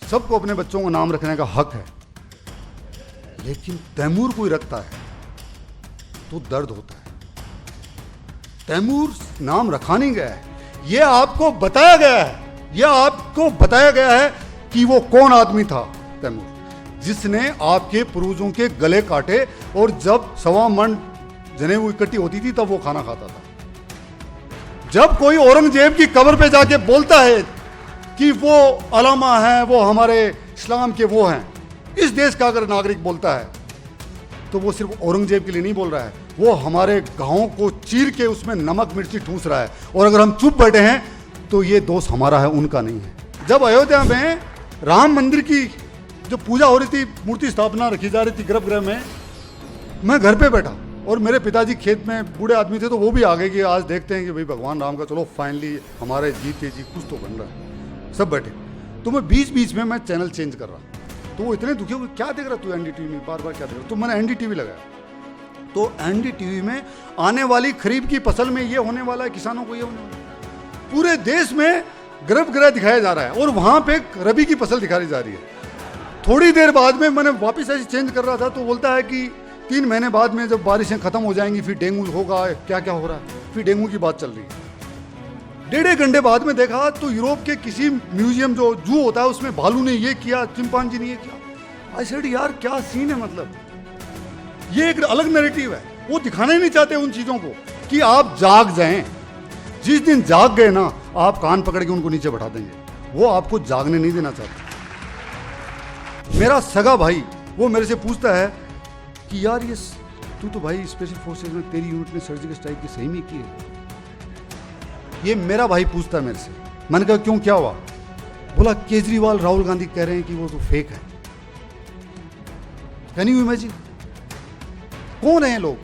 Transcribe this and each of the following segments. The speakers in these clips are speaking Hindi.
सबको अपने बच्चों को नाम रखने का हक है, लेकिन तैमूर कोई रखता है तो दर्द होता है। तैमूर नाम रखा नहीं गया है, यह आपको बताया गया है, यह आपको बताया गया है कि वो कौन आदमी था तैमूर, जिसने आपके पूर्वजों के गले काटे और जब 1.25 मन जनेऊ इकट्ठी होती थी तब वो खाना खाता था। जब कोई औरंगजेब की कब्र पे जाके बोलता है कि वो अलामा है, वो हमारे इस्लाम के वो हैं, इस देश का अगर नागरिक बोलता है तो वो सिर्फ औरंगजेब के लिए नहीं बोल रहा है, वो हमारे गांवों को चीर के उसमें नमक मिर्ची ठूस रहा है। और अगर हम चुप बैठे हैं तो ये दोष हमारा है, उनका नहीं है। जब अयोध्या में राम मंदिर की जो पूजा हो रही थी, मूर्ति स्थापना रखी जा रही थी गर्भगृह में, मैं घर पे बैठा और मेरे पिताजी खेत में बूढ़े आदमी थे तो वो भी आ गए कि आज देखते हैं कि भाई भगवान राम का, चलो फाइनली हमारे जीते जी कुछ तो बन रहा है। सब बैठे तो मैं बीच बीच में मैं चैनल चेंज कर रहा, तो वो इतने दुखी हो गए, क्या देख रहा तू एनडीटीवी में, बार बार क्या देख रहा। तो मैंने एनडीटीवी लगाया, तो एनडीटीवी में आने वाली खरीफ की फसल में ये होने वाला है, किसानों को ये होने वाला है, पूरे देश में गर्भगृह दिखाया जा रहा है और वहां पे रबी की फसल दिखाई जा रही है। थोड़ी देर बाद में मैंने वापस ऐसे चेंज कर रहा था तो बोलता है कि 3 महीने बाद में जब बारिशें खत्म हो जाएंगी फिर डेंगू होगा, क्या क्या हो रहा है, फिर डेंगू की बात चल रही है। 1.5 घंटे बाद में देखा तो यूरोप के किसी म्यूजियम जो जू होता है उसमें भालू ने ये किया, चिंपांजी ने ये किया। आई सेड यार क्या सीन है, मतलब ये एक अलग नैरेटिव है। वो दिखाना ही नहीं चाहते उन चीजों को कि आप जाग जाएं। जिस दिन जाग गए ना, आप कान पकड़ के उनको नीचे बैठा देंगे, वो आपको जागने नहीं देना चाहते। मेरा सगा भाई वो मेरे से पूछता है कि यार ये तू तो भाई स्पेशल फोर्सेज में, तेरी यूनिट ने सर्जिकल स्ट्राइक की सही में की है। ये मेरा भाई पूछता है मेरे से। मैंने कहा क्यों, क्या हुआ? बोला केजरीवाल राहुल गांधी कह रहे हैं कि वो तो फेक है। Can you imagine? कौन है ये लोग?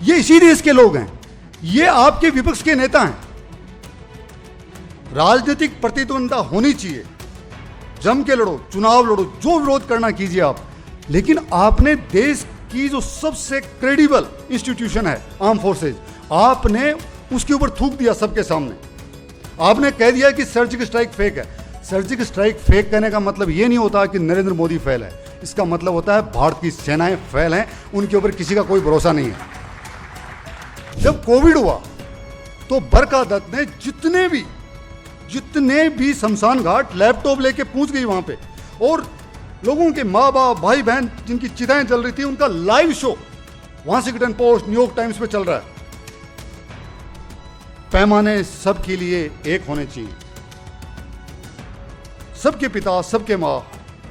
ये इसी देश के लोग हैं, ये आपके विपक्ष के नेता हैं। राजनीतिक प्रतिद्वंद्विता होनी चाहिए, जम के लड़ो, चुनाव लड़ो, जो विरोध करना कीजिए आप, लेकिन आपने देश की जो सबसे क्रेडिबल इंस्टीट्यूशन है आर्म फोर्सेज, आपने उसके ऊपर थूक दिया सबके सामने। आपने कह दिया कि सर्जिकल स्ट्राइक फेक है। सर्जिकल स्ट्राइक फेक कहने का मतलब यह नहीं होता कि नरेंद्र मोदी फेल है, इसका मतलब होता है भारत की सेनाएं फेल हैं, उनके ऊपर किसी का कोई भरोसा नहीं है। जब कोविड हुआ तो बरका दत्त ने जितने भी शमशान घाट लैपटॉप लेके पहुंच गई वहां पे, और लोगों के माँ बाप भाई बहन जिनकी चिताएं जल रही थी उनका live show Washington post, New York times पे चल रहा है। पैमाने सबके लिए एक होने चाहिए। सबके पिता, सबके माँ,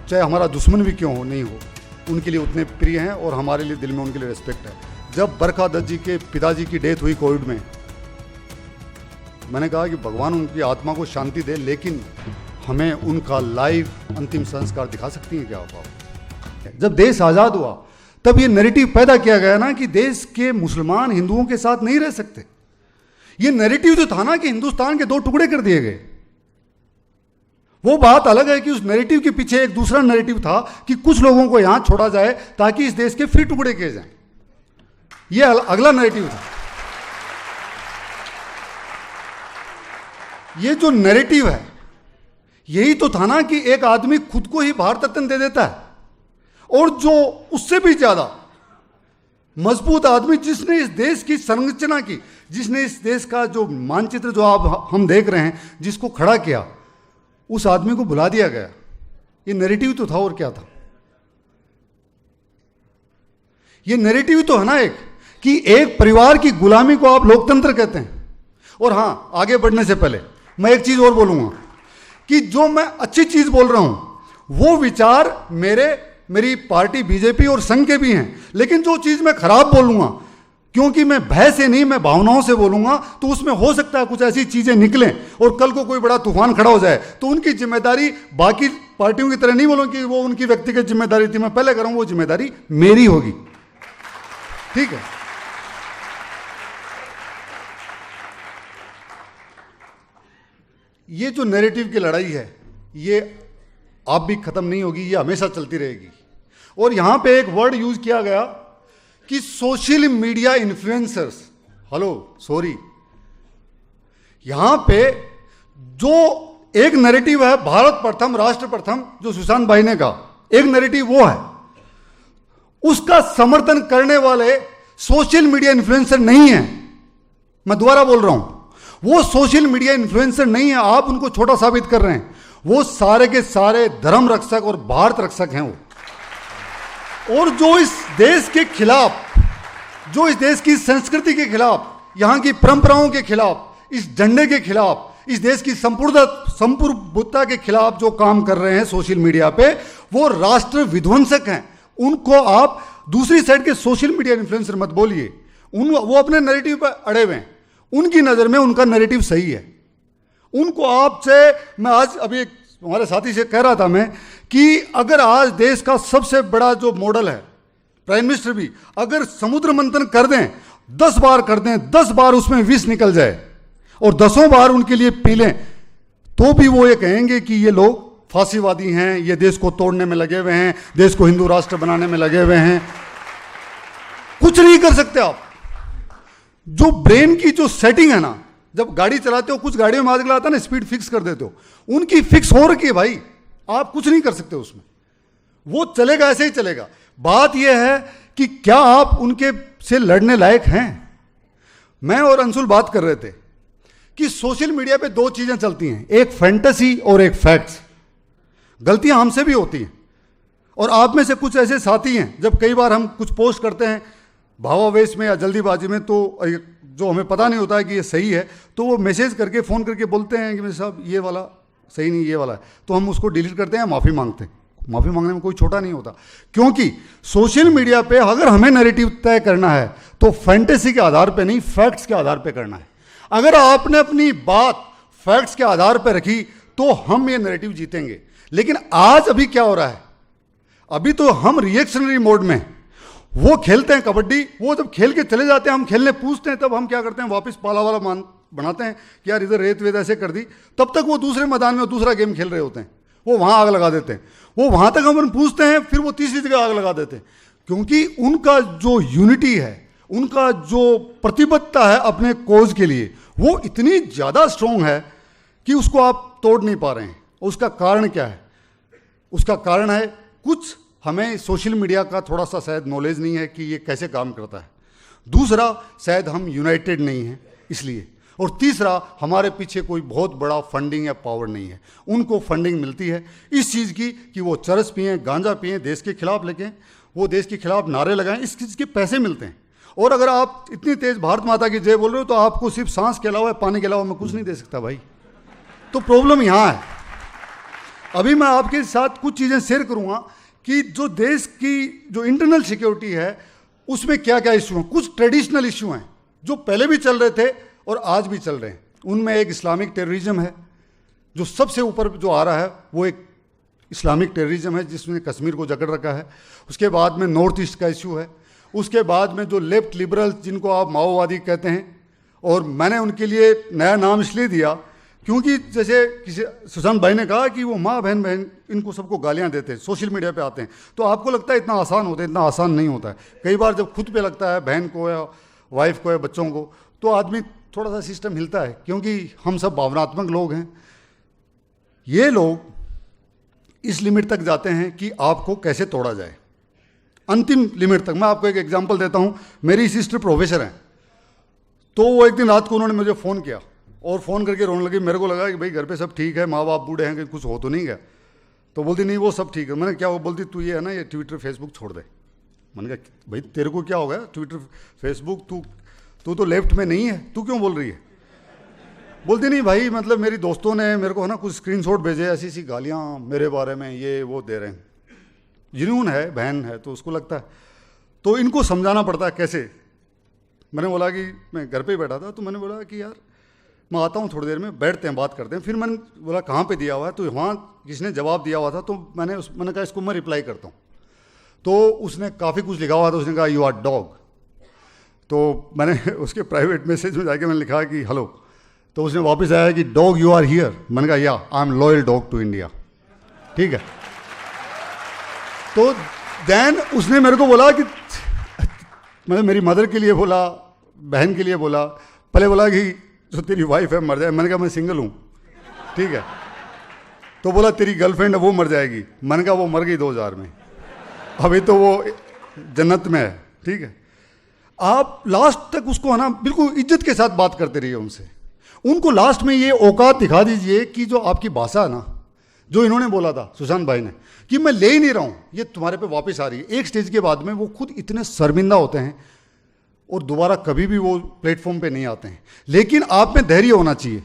चाहे हमारा दुश्मन भी क्यों हो, नहीं हो, उनके लिए उतने प्रिय हैं और हमारे लिए दिल में उनके लिए रिस्पेक्ट है। जब बरका दत्त जी के पिताजी की डेथ हुई कोविड में, मैंने कहा कि भगवान उनकी आत्मा को शांति दे, लेकिन हमें उनका लाइव अंतिम संस्कार दिखा सकती हैं क्या आप? जब देश आज़ाद हुआ तब ये नैरेटिव पैदा किया गया ना कि देश के मुसलमान हिंदुओं के साथ नहीं रह सकते। ये नैरेटिव जो था ना कि हिंदुस्तान के 2 टुकड़े कर दिए गए, वो बात अलग है कि उस नैरेटिव के पीछे एक दूसरा नैरेटिव था कि कुछ लोगों को यहां छोड़ा जाए ताकि इस देश के फिर टुकड़े किए जाएं। ये अगला नैरेटिव था। ये जो नैरेटिव है यही तो था ना कि एक आदमी खुद को ही भारत रत्न दे देता है, और जो उससे भी ज्यादा मजबूत आदमी जिसने इस देश की संरचना की, जिसने इस देश का जो मानचित्र जो आप हम देख रहे हैं, जिसको खड़ा किया, उस आदमी को भुला दिया गया। ये नैरेटिव तो था, और क्या था? ये नैरेटिव तो है ना एक कि एक परिवार की गुलामी को आप लोकतंत्र कहते हैं। और हां, आगे बढ़ने से पहले मैं एक चीज और बोलूंगा कि जो मैं अच्छी चीज बोल रहा हूं वो विचार मेरी पार्टी बीजेपी और संघ के भी हैं, लेकिन जो चीज मैं खराब बोलूंगा, क्योंकि मैं भय से नहीं, मैं भावनाओं से बोलूंगा, तो उसमें हो सकता है कुछ ऐसी चीजें निकलें और कल को कोई बड़ा तूफान खड़ा हो जाए, तो उनकी जिम्मेदारी बाकी पार्टियों की तरह नहीं बोलूं कि वो उनकी व्यक्तिगत जिम्मेदारी थी। मैं पहले करूं, वो जिम्मेदारी मेरी होगी, ठीक है? ये जो नैरेटिव की लड़ाई है ये अब भी खत्म नहीं होगी, ये हमेशा चलती रहेगी। और यहां पे एक वर्ड यूज किया गया कि सोशल मीडिया इन्फ्लुएंसर्स, यहां पे जो एक नैरेटिव है भारत प्रथम राष्ट्र प्रथम, जो सुशांत भाई ने कहा, एक नैरेटिव वो है। उसका समर्थन करने वाले सोशल मीडिया इन्फ्लुएंसर नहीं है। मैं दोबारा बोल रहा हूं, वो सोशल मीडिया इन्फ्लुएंसर नहीं है। आप उनको छोटा साबित कर रहे हैं। वो सारे के सारे धर्म रक्षक और भारत रक्षक हैं वो। और जो इस देश के खिलाफ, जो इस देश की संस्कृति के खिलाफ, यहां की परंपराओं के खिलाफ, इस झंडे के खिलाफ, इस देश की संप्रभुता के खिलाफ जो काम कर रहे हैं सोशल मीडिया पे, वो राष्ट्र विध्वंसक हैं। उनको आप दूसरी साइड के सोशल मीडिया इन्फ्लुएंसर मत बोलिए। वो अपने नैरेटिव पर अड़े हुए हैं। उनकी नजर में उनका नैरेटिव सही है। उनको आपसे, मैं आज अभी एक हमारे साथी से कह रहा था मैं, कि अगर आज देश का सबसे बड़ा जो मॉडल है, प्राइम मिनिस्टर भी अगर समुद्र मंथन कर दें, 10 बार कर दें, 10 बार उसमें विष निकल जाए और 10 बार उनके लिए पी लें, तो भी वो ये कहेंगे कि ये लोग फांसीवादी हैं, ये देश को तोड़ने में लगे हुए हैं, देश को हिंदू राष्ट्र बनाने में लगे हुए हैं। कुछ नहीं कर सकते आप। जो ब्रेन की जो सेटिंग है ना, जब गाड़ी चलाते हो, कुछ गाड़ियों में आजकल आता है ना, स्पीड फिक्स कर देते हो, उनकी फिक्स हो रखी है भाई। आप कुछ नहीं कर सकते उसमें, वो चलेगा, ऐसे ही चलेगा। बात यह है कि क्या आप उनके से लड़ने लायक हैं। मैं और अंशुल बात कर रहे थे कि सोशल मीडिया पे 2 चीजें चलती हैं, एक फैंटेसी और एक फैक्ट्स। गलतियां हमसे भी होती हैं, और आप में से कुछ ऐसे साथी हैं, जब कई बार हम कुछ पोस्ट करते हैं भावावेश में या जल्दीबाजी में, तो जो हमें पता नहीं होता है कि ये सही है, तो वो मैसेज करके, फ़ोन करके बोलते हैं कि मेरे साहब ये वाला सही नहीं, ये वाला है, तो हम उसको डिलीट करते हैं, माफ़ी मांगते हैं। माफ़ी मांगने में कोई छोटा नहीं होता, क्योंकि सोशल मीडिया पे अगर हमें नैरेटिव तय करना है तो फैंटेसी के आधार पे नहीं, फैक्ट्स के आधार पे करना है। अगर आपने अपनी बात फैक्ट्स के आधार पे रखी तो हम ये नैरेटिव जीतेंगे। लेकिन आज अभी क्या हो रहा है, अभी तो हम रिएक्शनरी मोड में, वो खेलते हैं कबड्डी, वो जब खेल के चले जाते हैं, हम खेलने पूछते हैं, तब हम क्या करते हैं, वापस पाला वाला बनाते हैं कि यार इधर रेत वेत ऐसे कर दी, तब तक वो दूसरे मैदान में दूसरा गेम खेल रहे होते हैं, वो वहां आग लगा देते हैं। वो वहां तक हम पूछते हैं, फिर वो तीसरी जगह आग लगा देते हैं, क्योंकि उनका जो यूनिटी है, उनका जो प्रतिबद्धता है अपने कोज के लिए, वो इतनी ज्यादा स्ट्रांग है कि उसको आप तोड़ नहीं पा रहे हैं। उसका कारण क्या है? उसका कारण है कुछ हमें सोशल मीडिया का थोड़ा सा शायद नॉलेज नहीं है कि ये कैसे काम करता है। दूसरा, शायद हम यूनाइटेड नहीं हैं इसलिए। और तीसरा, हमारे पीछे कोई बहुत बड़ा फंडिंग या पावर नहीं है। उनको फंडिंग मिलती है इस चीज़ की कि वो चरस पिएं, गांजा पिएं, देश के खिलाफ लेकें, वो देश के खिलाफ नारे लगाएं, इस चीज़ के पैसे मिलते हैं। और अगर आप इतनी तेज भारत माता की जय बोल रहे हो तो आपको सिर्फ सांस के अलावा, पानी के अलावा मैं कुछ नहीं दे सकता भाई। तो प्रॉब्लम यहाँ है। अभी मैं आपके साथ कुछ चीज़ें शेयर करूँगा कि जो देश की जो इंटरनल सिक्योरिटी है उसमें क्या क्या इशू हैं। कुछ ट्रेडिशनल इशू हैं जो पहले भी चल रहे थे और आज भी चल रहे हैं। उनमें एक इस्लामिक टेररिज्म है, जो सबसे ऊपर जो आ रहा है वो एक इस्लामिक टेररिज्म है जिसने कश्मीर को जकड़ रखा है। उसके बाद में नॉर्थ ईस्ट का इशू है। उसके बाद में जो लेफ्ट लिबरल्स, जिनको आप माओवादी कहते हैं, और मैंने उनके लिए नया नाम इसलिए दिया क्योंकि जैसे किसी सुशांत भाई ने कहा कि वो माँ बहन इनको सबको गालियाँ देते हैं, सोशल मीडिया पे आते हैं, तो आपको लगता है इतना आसान होता है। इतना आसान नहीं होता है। कई बार जब खुद पे लगता है, बहन को या वाइफ को या बच्चों को, तो आदमी थोड़ा सा सिस्टम हिलता है, क्योंकि हम सब भावनात्मक लोग हैं। ये लोग इस लिमिट तक जाते हैं कि आपको कैसे तोड़ा जाए, अंतिम लिमिट तक। मैं आपको एक एग्जांपल देता हूं। मेरी सिस्टर प्रोफेसर हैं, तो वो एक दिन रात को उन्होंने मुझे फ़ोन किया और फ़ोन करके रोने लगी। मेरे को लगा कि भाई घर पे सब ठीक है, माँ बाप बूढ़े हैं, कि कुछ हो तो नहीं गया। तो बोलती नहीं वो सब ठीक है। मैंने क्या, वो बोलती तू ये है ना, ये ट्विटर फेसबुक छोड़ दे। मैंने कहा भाई तेरे को क्या हो गया, ट्विटर फेसबुक, तू तो लेफ्ट में नहीं है, तू क्यों बोल रही है? बोलती नहीं भाई, मतलब मेरी दोस्तों ने मेरे को है ना कुछ स्क्रीनशॉट भेजे, ऐसी ऐसी गालियाँ मेरे बारे में ये वो दे रहे हैं। जुनून है, बहन है, तो उसको लगता है, तो इनको समझाना पड़ता है कैसे। मैंने बोला कि मैं घर पे ही बैठा था, तो मैंने बोला कि यार मैं आता हूँ थोड़ी देर में, बैठते हैं, बात करते हैं। फिर मैंने बोला कहाँ पे दिया हुआ है, तो वहाँ किसने जवाब दिया हुआ था, तो मैंने कहा इसको मैं रिप्लाई करता हूँ। तो उसने काफ़ी कुछ लिखा हुआ था, उसने कहा यू आर डॉग। तो मैंने उसके प्राइवेट मैसेज में जाके मैंने लिखा कि हेलो, तो उसने वापस आया कि डॉग यू आर हियर। मैंने कहा या I am loyal dog to India. ठीक है। तो देन उसने मेरे को बोला कि मतलब मेरी मदर के लिए बोला, बहन के लिए बोला, पहले बोला कि जो तेरी वाइफ है मर जाए। मैंने कहा मैं सिंगल हूँ। ठीक है। तो बोला तेरी गर्लफ्रेंड है वो मर जाएगी। मैंने कहा वो मर गई 2000 में, अभी तो वो जन्नत में है। ठीक है, आप लास्ट तक उसको है ना बिल्कुल इज्जत के साथ बात करते रहिए उनसे। उनको लास्ट में ये औकात दिखा दीजिए कि जो आपकी भाषा है ना, जो इन्होंने बोला था सुशांत भाई ने कि मैं ले ही नहीं रहा हूं, ये तुम्हारे पे वापस आ रही है। एक स्टेज के बाद में वो खुद इतने शर्मिंदा होते हैं और दोबारा कभी भी वो प्लेटफॉर्म पे नहीं आते हैं। लेकिन आप में धैर्य होना चाहिए।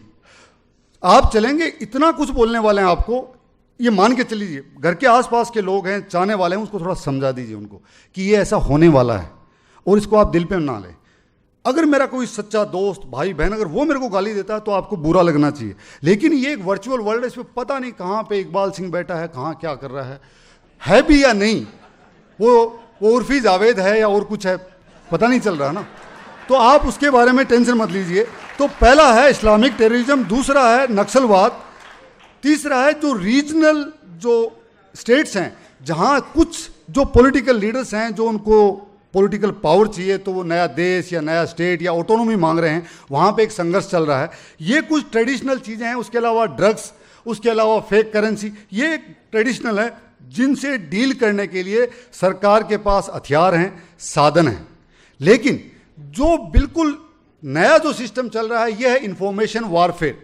आप चलेंगे, इतना कुछ बोलने वाले हैं आपको, ये मान के चलीजिए। घर के आसपास के लोग हैं, चाहने वाले हैं, उसको थोड़ा समझा दीजिए उनको कि ये ऐसा होने वाला है और इसको आप दिल पे ना लें। अगर मेरा कोई सच्चा दोस्त, भाई बहन, अगर वो मेरे को गाली देता है तो आपको बुरा लगना चाहिए। लेकिन ये एक वर्चुअल वर्ल्ड है, इसमें पता नहीं कहाँ पे इकबाल सिंह बैठा है, कहाँ क्या कर रहा है भी या नहीं, वो उर्फी जावेद है या और कुछ है, पता नहीं चल रहा ना। तो आप उसके बारे में टेंशन मत लीजिए। तो पहला है इस्लामिक टेररिज्म, दूसरा है नक्सलवाद, तीसरा है जो रीजनल जो स्टेट्स हैं जहाँ कुछ जो पॉलिटिकल लीडर्स हैं जो उनको पॉलिटिकल पावर चाहिए, तो वो नया देश या नया स्टेट या ऑटोनॉमी मांग रहे हैं, वहाँ पे एक संघर्ष चल रहा है। ये कुछ ट्रेडिशनल चीज़ें हैं। उसके अलावा ड्रग्स, उसके अलावा फेक करेंसी, ये ट्रेडिशनल है जिनसे डील करने के लिए सरकार के पास हथियार हैं, साधन हैं। लेकिन जो बिल्कुल नया जो सिस्टम चल रहा है यह है इंफॉर्मेशन वॉरफेयर।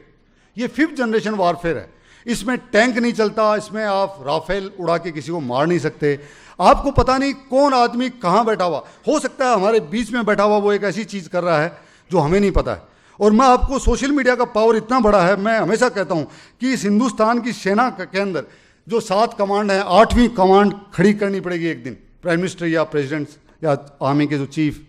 ये 5th जनरेशन वॉरफेयर है। इसमें टैंक नहीं चलता, इसमें आप राफेल उड़ा के किसी को मार नहीं सकते। आपको पता नहीं कौन आदमी कहाँ बैठा हुआ, हो सकता है हमारे बीच में बैठा हुआ वो एक ऐसी चीज़ कर रहा है जो हमें नहीं पता है। और मैं आपको, सोशल मीडिया का पावर इतना बड़ा है, मैं हमेशा कहता हूँ कि इस हिंदुस्तान की सेना के अंदर जो 7 कमांड है, 8वीं कमांड खड़ी करनी पड़ेगी एक दिन, प्राइम मिनिस्टर या प्रेसिडेंट या आर्मी के जो चीफ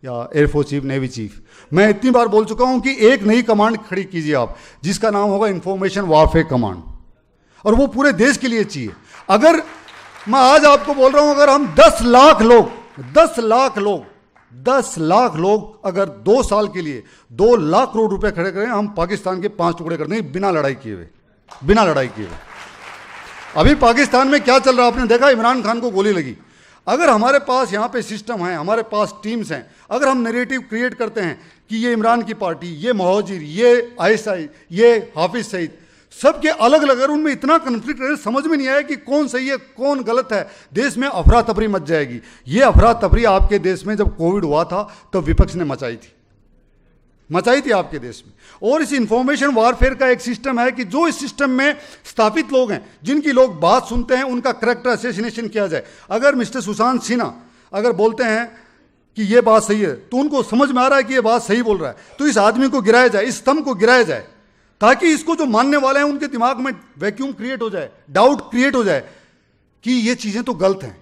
या एयरफोर्स चीफ, नेवी चीफ। मैं इतनी बार बोल चुका हूं कि एक नई कमांड खड़ी कीजिए आप, जिसका नाम होगा इंफॉर्मेशन वॉरफेयर कमांड, और वो पूरे देश के लिए चाहिए। अगर मैं आज आपको बोल रहा हूं, अगर हम 10 लाख लोग अगर 2 साल के लिए 2 लाख करोड़ रुपए खड़े करें, हम पाकिस्तान के 5 टुकड़े कर देंगे बिना लड़ाई किए हुए। अभी पाकिस्तान में क्या चल रहा है आपने देखा, इमरान खान को गोली लगी। अगर हमारे पास यहाँ पे सिस्टम है, हमारे पास टीम्स हैं, अगर हम नैरेटिव क्रिएट करते हैं कि ये इमरान की पार्टी, ये महाजिर, ये आईएसआई, ये हाफिज सईद, सबके अलग अलग, अगर उनमें इतना कन्फ्लिक्ट रहे, समझ में नहीं आया कि कौन सही है कौन गलत है, देश में अफरा तफरी मच जाएगी। ये अफरा तफरी आपके देश में जब कोविड हुआ था तो विपक्ष ने मचाई थी आपके देश में। और इस इंफॉर्मेशन वॉरफेयर का एक सिस्टम है कि जो इस सिस्टम में स्थापित लोग हैं, जिनकी लोग बात सुनते हैं, उनका करैक्टर असैसिनेशन किया जाए। अगर मिस्टर सुशांत सिन्हा अगर बोलते हैं कि ये बात सही है, तो उनको समझ में आ रहा है कि ये बात सही बोल रहा है, तो इस आदमी को गिराया जाए, इस स्तंभ को गिराया जाए, ताकि इसको जो मानने वाले हैं उनके दिमाग में वैक्यूम क्रिएट हो जाए, डाउट क्रिएट हो जाए कि ये चीज़ें तो गलत हैं।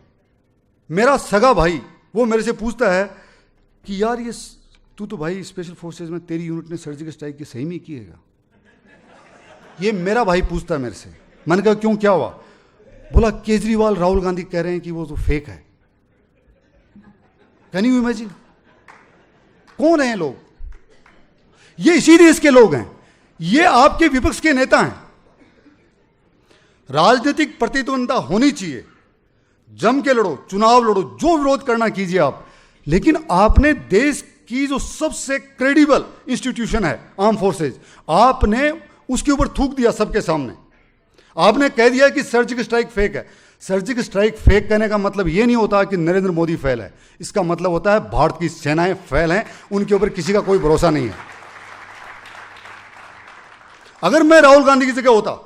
मेरा सगा भाई वो मेरे से पूछता है कि यार ये तू तो भाई स्पेशल फोर्सेज में, तेरी यूनिट ने सर्जिकल स्ट्राइक की सही में किएगा? ये मेरा भाई पूछता है मेरे से। मैंने कहा क्यों, क्या हुआ? बोला केजरीवाल राहुल गांधी कह रहे हैं कि वो तो फेक है। Can you imagine? कौन है ये लोग? ये इसी देश के लोग हैं, ये आपके विपक्ष के नेता हैं। राजनीतिक प्रतिद्वंदता होनी चाहिए, जम के लड़ो, चुनाव लड़ो, जो विरोध करना कीजिए आप, लेकिन आपने देश की जो सबसे क्रेडिबल इंस्टीट्यूशन है आर्म फोर्सेज, आपने उसके ऊपर थूक दिया सबके सामने। आपने कह दिया कि सर्जिकल स्ट्राइक फेक है। सर्जिकल स्ट्राइक फेक कहने का मतलब यह नहीं होता कि नरेंद्र मोदी फेल है, इसका मतलब होता है भारत की सेनाएं फेल हैं, उनके ऊपर किसी का कोई भरोसा नहीं है। अगर मैं राहुल गांधी की जगह होता,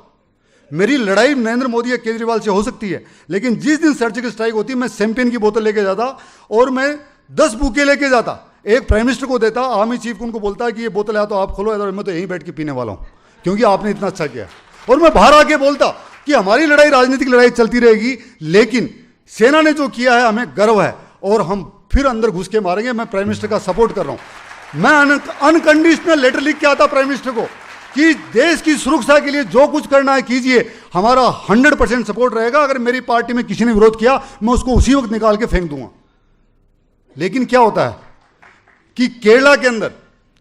मेरी लड़ाई नरेंद्र मोदी या केजरीवाल से हो सकती है, लेकिन जिस दिन सर्जिकल स्ट्राइक होती मैं चैंपियन की बोतल लेके जाता और मैं 10 बुके लेके जाता, एक प्राइम मिनिस्टर को देता, आर्मी चीफ को, उनको बोलता कि ये बोतल है तो आप खोलो, मैं तो यहीं बैठ के पीने वाला हूं क्योंकि आपने इतना अच्छा किया। और मैं बाहर आके बोलता कि हमारी लड़ाई राजनीतिक लड़ाई चलती रहेगी, लेकिन सेना ने जो किया है हमें गर्व है और हम फिर अंदर घुस के मारेंगे। मैं प्राइम मिनिस्टर का सपोर्ट कर रहा हूं। मैं अनकंडीशनल लेटर लिख के आता प्राइम मिनिस्टर को कि देश की सुरक्षा के लिए जो कुछ करना है कीजिए, हमारा 100% सपोर्ट रहेगा। अगर मेरी पार्टी में किसी ने विरोध किया, मैं उसको उसी वक्त निकाल के फेंक दूंगा। लेकिन क्या होता है कि केरला के अंदर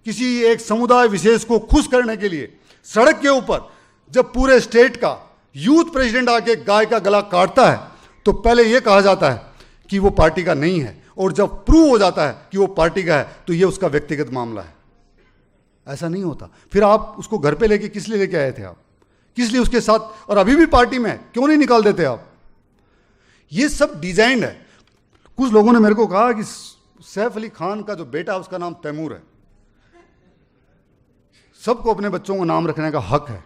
किसी एक समुदाय विशेष को खुश करने के लिए सड़क के ऊपर जब पूरे स्टेट का यूथ प्रेसिडेंट आके गाय का गला काटता है, तो पहले यह कहा जाता है कि वो पार्टी का नहीं है, और जब प्रूव हो जाता है कि वो पार्टी का है तो ये उसका व्यक्तिगत मामला है। ऐसा नहीं होता। फिर आप उसको घर पे लेके किस लिए लेके आए थे? आप किस लिए उसके साथ, और अभी भी पार्टी में है, क्यों नहीं निकाल देते आप? ये सब डिजाइन है। कुछ लोगों ने मेरे को कहा कि सैफ अली खान का जो बेटा है उसका नाम तैमूर है। सबको अपने बच्चों को नाम रखने का हक है,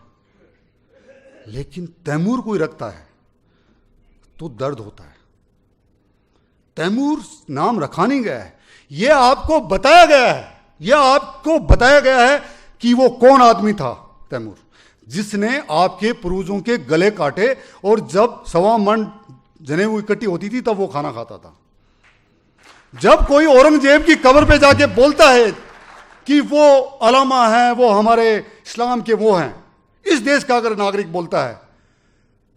लेकिन तैमूर कोई रखता है तो दर्द होता है। तैमूर नाम रखा नहीं गया है, यह आपको बताया गया है, यह आपको बताया गया है कि वो कौन आदमी था तैमूर, जिसने आपके पूर्वजों के गले काटे, और जब 1.25 मन जनेऊ इकट्ठी होती थी तब वो खाना खाता था। जब कोई औरंगजेब की कब्र पे जाके बोलता है कि वो अलामा है, वो हमारे इस्लाम के वो हैं, इस देश का अगर नागरिक बोलता है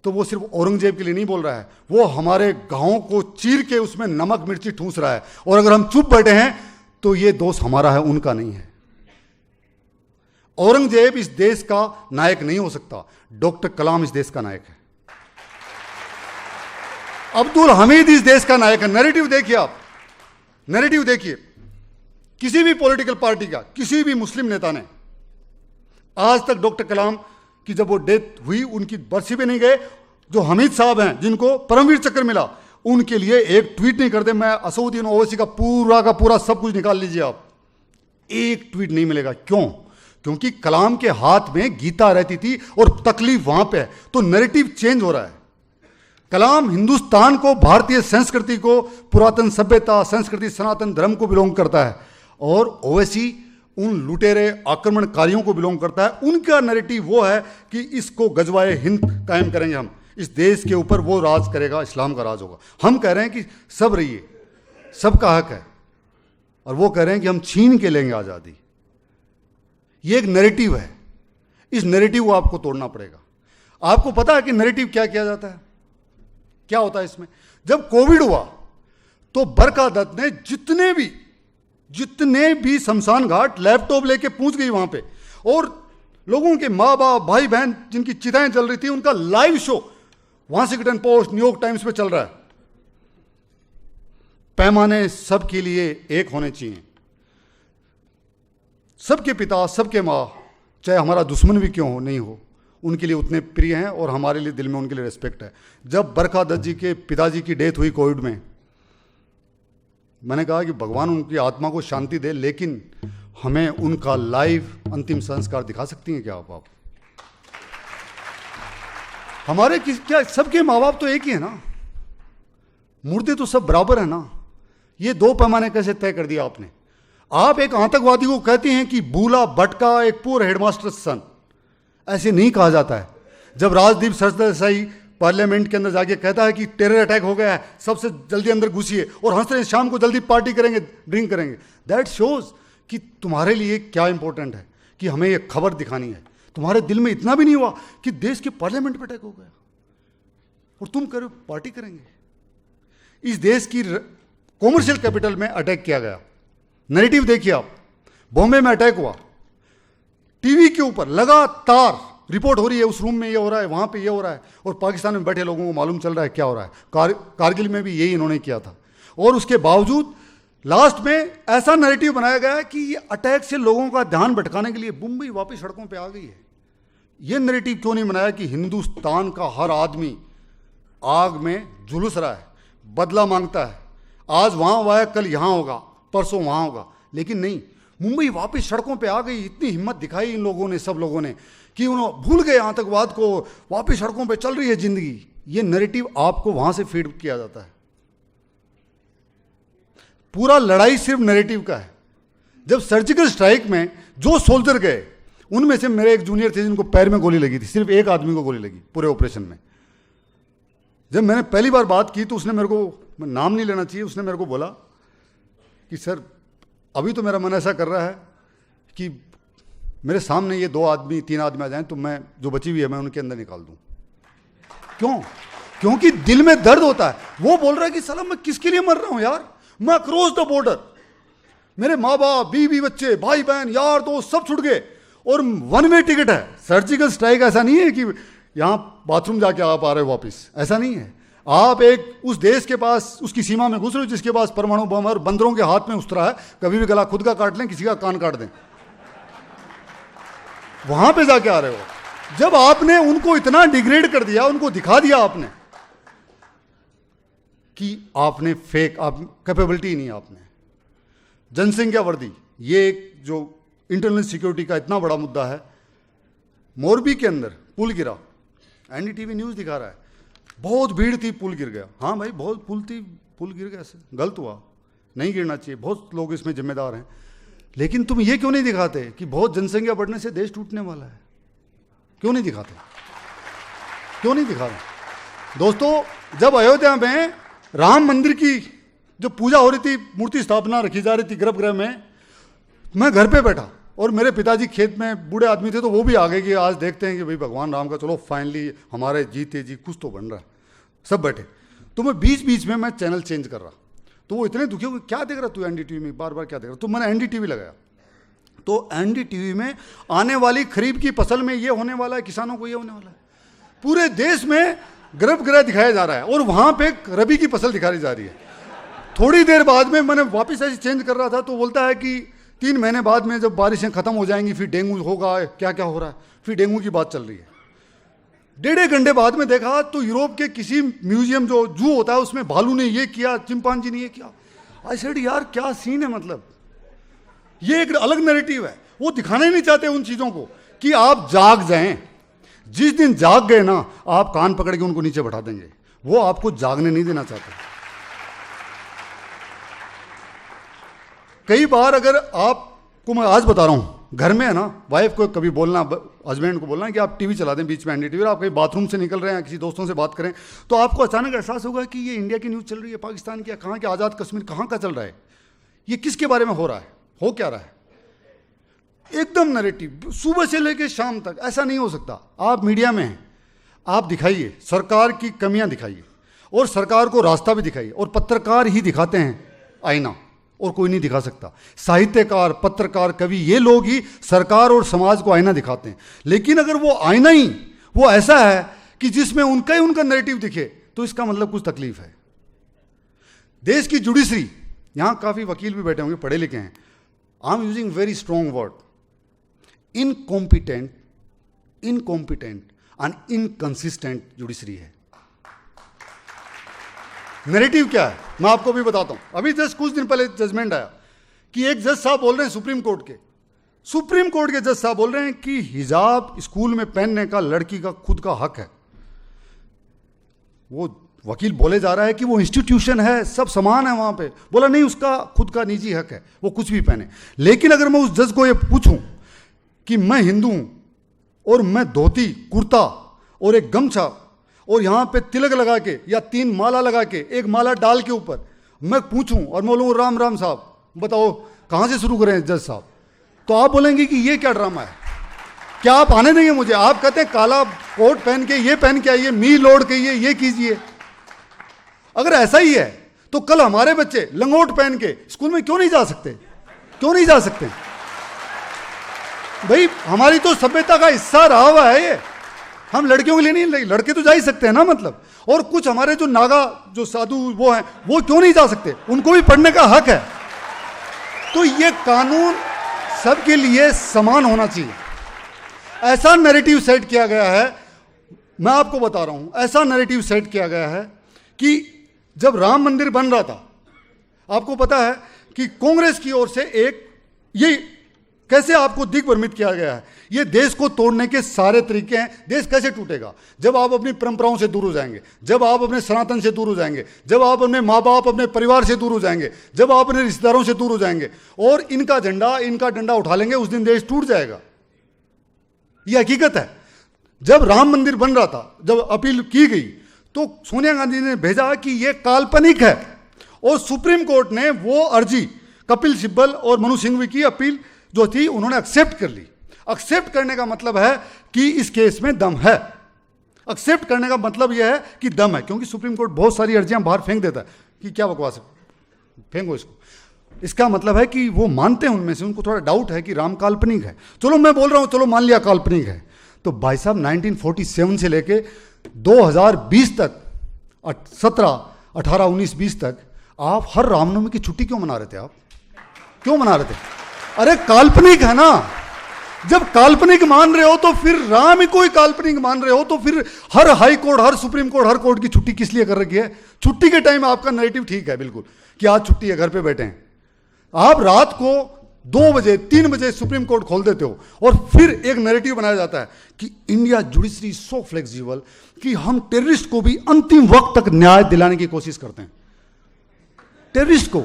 तो वो सिर्फ औरंगजेब के लिए नहीं बोल रहा है, वो हमारे गांवों को चीर के उसमें नमक मिर्ची ठूस रहा है। और अगर हम चुप बैठे हैं तो ये दोष हमारा है, उनका नहीं है। औरंगजेब इस देश का नायक नहीं हो सकता, डॉक्टर कलाम इस देश का नायक है, अब्दुल हमीद इस देश का नायक है। नैरेटिव देखिए आप, नैरेटिव देखिए किसी भी पॉलिटिकल पार्टी का, किसी भी मुस्लिम नेता ने आज तक डॉक्टर कलाम की जब वो डेथ हुई उनकी बरसी पे नहीं गए। जो हमीद साहब हैं जिनको परमवीर चक्र मिला, उनके लिए एक ट्वीट नहीं करते। मैं असउद्दीन ओवैसी का पूरा सब कुछ निकाल लीजिए आप, एक ट्वीट नहीं मिलेगा। क्यों? क्योंकि कलाम के हाथ में गीता रहती थी और तकलीफ वहां पे है, तो नैरेटिव चेंज हो रहा है। कलाम हिंदुस्तान को, भारतीय संस्कृति को, पुरातन सभ्यता, संस्कृति, सनातन धर्म को बिलोंग करता है, और ओवैसी उन लुटेरे आक्रमणकारियों को बिलोंग करता है। उनका नैरेटिव वो है कि इसको गजवाए हिंद कायम करेंगे हम, इस देश के ऊपर वो राज करेगा, इस्लाम का राज होगा। हम कह रहे हैं कि सब रहिए, सबका हक है, और वो कह रहे हैं कि हम छीन के लेंगे आज़ादी। ये एक नैरेटिव है, इस नैरेटिव को आपको तोड़ना पड़ेगा। आपको पता है कि नैरेटिव क्या किया जाता है, क्या होता है इसमें? जब कोविड हुआ तो बरका दत्त ने जितने भी शमशान घाट लैपटॉप लेके पहुंच गई वहां पे, और लोगों के माँ बाप, भाई बहन जिनकी चिताएं जल रही थी, उनका live show Washington post, New York times पे चल रहा है। पैमाने सबके लिए एक होने चाहिए, सबके पिता, सबके माँ, चाहे हमारा दुश्मन भी क्यों हो, नहीं हो, उनके लिए उतने प्रिय हैं, और हमारे लिए दिल में उनके लिए रिस्पेक्ट है। जब बरका दत्त जी के पिताजी की डेथ हुई कोविड में, मैंने कहा कि भगवान उनकी आत्मा को शांति दे, लेकिन हमें उनका लाइव अंतिम संस्कार दिखा सकती हैं क्या आप? हमारे क्या सबके माँ बाप तो एक ही है ना, मुर्दे तो सब बराबर है ना। ये दो पैमाने कैसे तय कर दिया आपने? आप एक आतंकवादी को कहते हैं कि बूला भटका एक पूर हेडमास्टर सन, ऐसे नहीं कहा जाता है। जब राजदीप सरदेसाई पार्लियामेंट के अंदर जाके कहता है कि टेरर अटैक हो गया है, सबसे जल्दी अंदर घुसिए, और हंस रहे शाम को जल्दी पार्टी करेंगे, ड्रिंक करेंगे, दैट शोज कि तुम्हारे लिए क्या इंपॉर्टेंट है, कि हमें ये खबर दिखानी है। तुम्हारे दिल में इतना भी नहीं हुआ कि देश के पार्लियामेंट पे अटैक हो गया और तुम करो पार्टी करेंगे। इस देश की कॉमर्शियल कैपिटल में अटैक किया गया। नैरेटिव देखिए आप, बॉम्बे में अटैक हुआ, टीवी के ऊपर लगातार रिपोर्ट हो रही है, उस रूम में ये हो रहा है, वहां पे ये हो रहा है, और पाकिस्तान में बैठे लोगों को मालूम चल रहा है क्या हो रहा है। कारगिल में भी यही इन्होंने किया था, और उसके बावजूद लास्ट में ऐसा नैरेटिव बनाया गया है कि ये अटैक से लोगों का ध्यान भटकाने के लिए मुंबई वापस सड़कों पे आ गई है। ये नैरेटिव क्यों नहीं बनाया कि हिंदुस्तान का हर आदमी आग में झुलस रहा है, बदला मांगता है, आज वहां हुआ है, कल यहां होगा, परसों वहां होगा, लेकिन नहीं, मुंबई वापस सड़कों पे आ गई। इतनी हिम्मत दिखाई इन लोगों ने, सब लोगों ने, कि उन्होंने भूल गए आतंकवाद को, वापस सड़कों पे चल रही है जिंदगी। ये नैरेटिव आपको वहां से फीड किया जाता है। पूरा लड़ाई सिर्फ नैरेटिव का है। जब सर्जिकल स्ट्राइक में जो सोल्जर गए, उनमें से मेरे एक जूनियर थे जिनको पैर में गोली लगी थी, सिर्फ एक आदमी को गोली लगी पूरे ऑपरेशन में। जब मैंने पहली बार बात की तो उसने मेरे को, मैं नाम नहीं लेना चाहिए, उसने मेरे को बोला कि सर अभी तो मेरा मन ऐसा कर रहा है कि मेरे सामने ये 2 आदमी 3 आदमी आ जाएं तो मैं जो बची हुई है मैं उनके अंदर निकाल दूं। क्यों? क्योंकि दिल में दर्द होता है। वो बोल रहा है कि साला मैं किसके लिए मर रहा हूं यार, मैं अक्रॉस द बॉर्डर, मेरे माँ बाप, बीवी बच्चे, भाई बहन, यार दोस्त सब छूट गए, और 1 वे टिकट है। सर्जिकल स्ट्राइक ऐसा नहीं है कि यहां बाथरूम जाके आप आ रहे हो वापिस, ऐसा नहीं है। आप एक उस देश के पास, उसकी सीमा में घुस रहे हो जिसके पास परमाणु बम और बंदरों के हाथ में उतरा है, कभी भी गला खुद का काट लें, किसी का कान काट दें, वहां पे जाके आ रहे हो। जब आपने उनको इतना डिग्रेड कर दिया, उनको दिखा दिया आपने कि आपने फेक, आप कैपेबिलिटी नहीं, आपने जनसंख्या वृद्धि, ये एक जो इंटरनल सिक्योरिटी का इतना बड़ा मुद्दा है। मोरबी के अंदर पुल गिरा, एनडीटीवी न्यूज़ दिखा रहा है, बहुत भीड़ थी, पुल गिर गया। हाँ भाई, बहुत पुल थी, पुल गिर गया, ऐसे गलत हुआ, नहीं गिरना चाहिए, बहुत लोग इसमें जिम्मेदार हैं। लेकिन तुम ये क्यों नहीं दिखाते कि बहुत जनसंख्या बढ़ने से देश टूटने वाला है? क्यों नहीं दिखाते? क्यों नहीं दिखा रहे? दोस्तों, जब अयोध्या में राम मंदिर की जो पूजा हो रही थी, मूर्ति स्थापना रखी जा रही थी गर्भगृह में, मैं घर पे बैठा और मेरे पिताजी खेत में बूढ़े आदमी थे, तो वो भी आ गए कि आज देखते हैं कि भाई भगवान राम का, चलो फाइनली हमारे जीते जी कुछ तो बन रहा है। सब बैठे, तो मैं बीच बीच में मैं चैनल चेंज कर रहा, तो वो इतने दुखी हो गए, क्या देख रहा तू एनडीटीवी में, बार बार क्या देख रहा? तो मैंने एनडीटीवी लगाया, तो एनडीटीवी में आने वाली खरीफ की फसल में ये होने वाला है, किसानों को ये होने वाला है, पूरे देश में गर्भगृह दिखाया जा रहा है और वहां पे रबी की फसल दिखाई जा रही है। थोड़ी देर बाद में मैंने वापस ऐसे चेंज कर रहा था, तो बोलता है कि 3 महीने बाद में जब बारिशें खत्म हो जाएंगी फिर डेंगू होगा, क्या क्या हो रहा है, फिर डेंगू की बात चल रही है। 1.5 घंटे बाद में देखा तो यूरोप के किसी म्यूजियम जो जू होता है उसमें भालू ने ये किया, चिंपांजी ने ये किया। आई सेड यार क्या सीन है, मतलब ये एक अलग नैरेटिव है। वो दिखाना ही नहीं चाहते उन चीजों को कि आप जाग जाएं। जिस दिन जाग गए ना, आप कान पकड़ के उनको नीचे बैठा देंगे, वो आपको जागने नहीं देना चाहते। कई बार अगर आपको, मैं आज बता रहा हूं, घर में है ना, वाइफ को कभी बोलना, हस्बैंड को बोलना कि आप टीवी चला दें बीच में एनडीटीवी, और आप कहीं बाथरूम से निकल रहे हैं, किसी दोस्तों से बात करें, तो आपको अचानक एहसास होगा कि ये इंडिया की न्यूज़ चल रही है, पाकिस्तान की, कहाँ के आज़ाद कश्मीर कहाँ का चल रहा है, ये किसके बारे में हो रहा है, हो क्या रहा है। एकदम नैरेटिव सुबह से लेकर शाम तक। ऐसा नहीं हो सकता। आप मीडिया में हैं, आप दिखाइए, सरकार की कमियां दिखाइए और सरकार को रास्ता भी दिखाइए, और पत्रकार ही दिखाते हैं आईना, और कोई नहीं दिखा सकता। साहित्यकार, पत्रकार, कवि, ये लोग ही सरकार और समाज को आईना दिखाते हैं। लेकिन अगर वो आईना ही वो ऐसा है कि जिसमें उनका ही उनका नैरेटिव दिखे, तो इसका मतलब कुछ तकलीफ है। देश की जुडिशरी, यहां काफी वकील भी बैठे होंगे, पढ़े लिखे हैं, I am using very strong word, incompetent and inconsistent judiciary है। नैरेटिव क्या है मैं आपको भी बताता हूं। अभी जस्ट कुछ दिन पहले जजमेंट आया कि एक जज साहब बोल रहे हैं, सुप्रीम कोर्ट के जज साहब बोल रहे हैं कि हिजाब स्कूल में पहनने का लड़की का खुद का हक है। वो वकील बोले जा रहा है कि वो इंस्टीट्यूशन है, सब समान है वहां पे। बोला नहीं, उसका खुद का निजी हक है, वो कुछ भी पहने। लेकिन अगर मैं उस जज को ये पूछूं कि मैं हिंदू हूं और मैं धोती कुर्ता और एक गमछा और यहां पे तिलक लगा के या 3 माला लगा के, एक माला डाल के ऊपर मैं पूछूं और मैं बोलूँ राम राम साहब बताओ कहां से शुरू करें जज साहब, तो आप बोलेंगे कि ये क्या ड्रामा है, क्या आप आने देंगे मुझे? आप कहते हैं काला कोट पहन के, ये पहन के आइए, मी लोड कहिए, ये कीजिए। अगर ऐसा ही है तो कल हमारे बच्चे लंगोट पहन के स्कूल में क्यों नहीं जा सकते? क्यों नहीं जा सकते भाई? हमारी तो सभ्यता का हिस्सा रहा हुआ है ये। हम लड़कियों के लिए नहीं, लड़के तो जा ही सकते हैं ना, मतलब। और कुछ हमारे जो नागा, जो साधु वो हैं, वो क्यों नहीं जा सकते? उनको भी पढ़ने का हक है। तो ये कानून सबके लिए समान होना चाहिए। ऐसा नैरेटिव सेट किया गया है, मैं आपको बता रहा हूं, ऐसा नैरेटिव सेट किया गया है कि जब राम मंदिर बन रहा था, आपको पता है कि कांग्रेस की ओर से एक ये कैसे आपको दिग्भ्रमित किया गया है, ये देश को तोड़ने के सारे तरीके हैं। देश कैसे टूटेगा? जब आप अपनी परंपराओं से दूर हो जाएंगे, जब आप अपने सनातन से दूर हो जाएंगे, जब आप अपने माँ बाप, अपने परिवार से दूर हो जाएंगे, जब आप अपने रिश्तेदारों से दूर हो जाएंगे और इनका झंडा, इनका डंडा उठा लेंगे, उस दिन देश टूट जाएगा। यह हकीकत है। जब राम मंदिर बन रहा था, जब अपील की गई, तो सोनिया गांधी ने भेजा कि यह काल्पनिक है, और सुप्रीम कोर्ट ने वो अर्जी, कपिल सिब्बल और मनु सिंघवी की अपील जो थी, उन्होंने एक्सेप्ट कर ली। एक्सेप्ट करने का मतलब है कि इस केस में दम है। एक्सेप्ट करने का मतलब यह है कि दम है, क्योंकि सुप्रीम कोर्ट बहुत सारी अर्जियां बाहर फेंक देता है कि क्या बकवास है, फेंको इसको। इसका मतलब है कि वो मानते हैं, उनमें से उनको थोड़ा डाउट है कि राम काल्पनिक है। चलो मैं बोल रहा हूं, चलो मान लिया काल्पनिक है, तो भाई साहब 1947 से लेके 2020 तक, 17, 18, 19, 20 तक आप हर रामनवमी की छुट्टी क्यों मना रहे थे? आप क्यों मना रहे थे? अरे काल्पनिक है ना, जब काल्पनिक मान रहे हो तो फिर राम ही कोई काल्पनिक मान रहे हो तो फिर हर हाई कोर्ट, हर सुप्रीम कोर्ट, हर कोर्ट की छुट्टी किस लिए कर रखी है? छुट्टी के टाइम आपका नैरेटिव ठीक है बिल्कुल कि आज छुट्टी है, घर पे बैठे हैं। आप रात को 2 बजे 3 बजे सुप्रीम कोर्ट खोल देते हो और फिर एक नैरेटिव बनाया जाता है कि इंडिया जुडिशरी सो फ्लेक्सिबल कि हम टेररिस्ट को भी अंतिम वक्त तक न्याय दिलाने की कोशिश करते हैं। टेररिस्ट को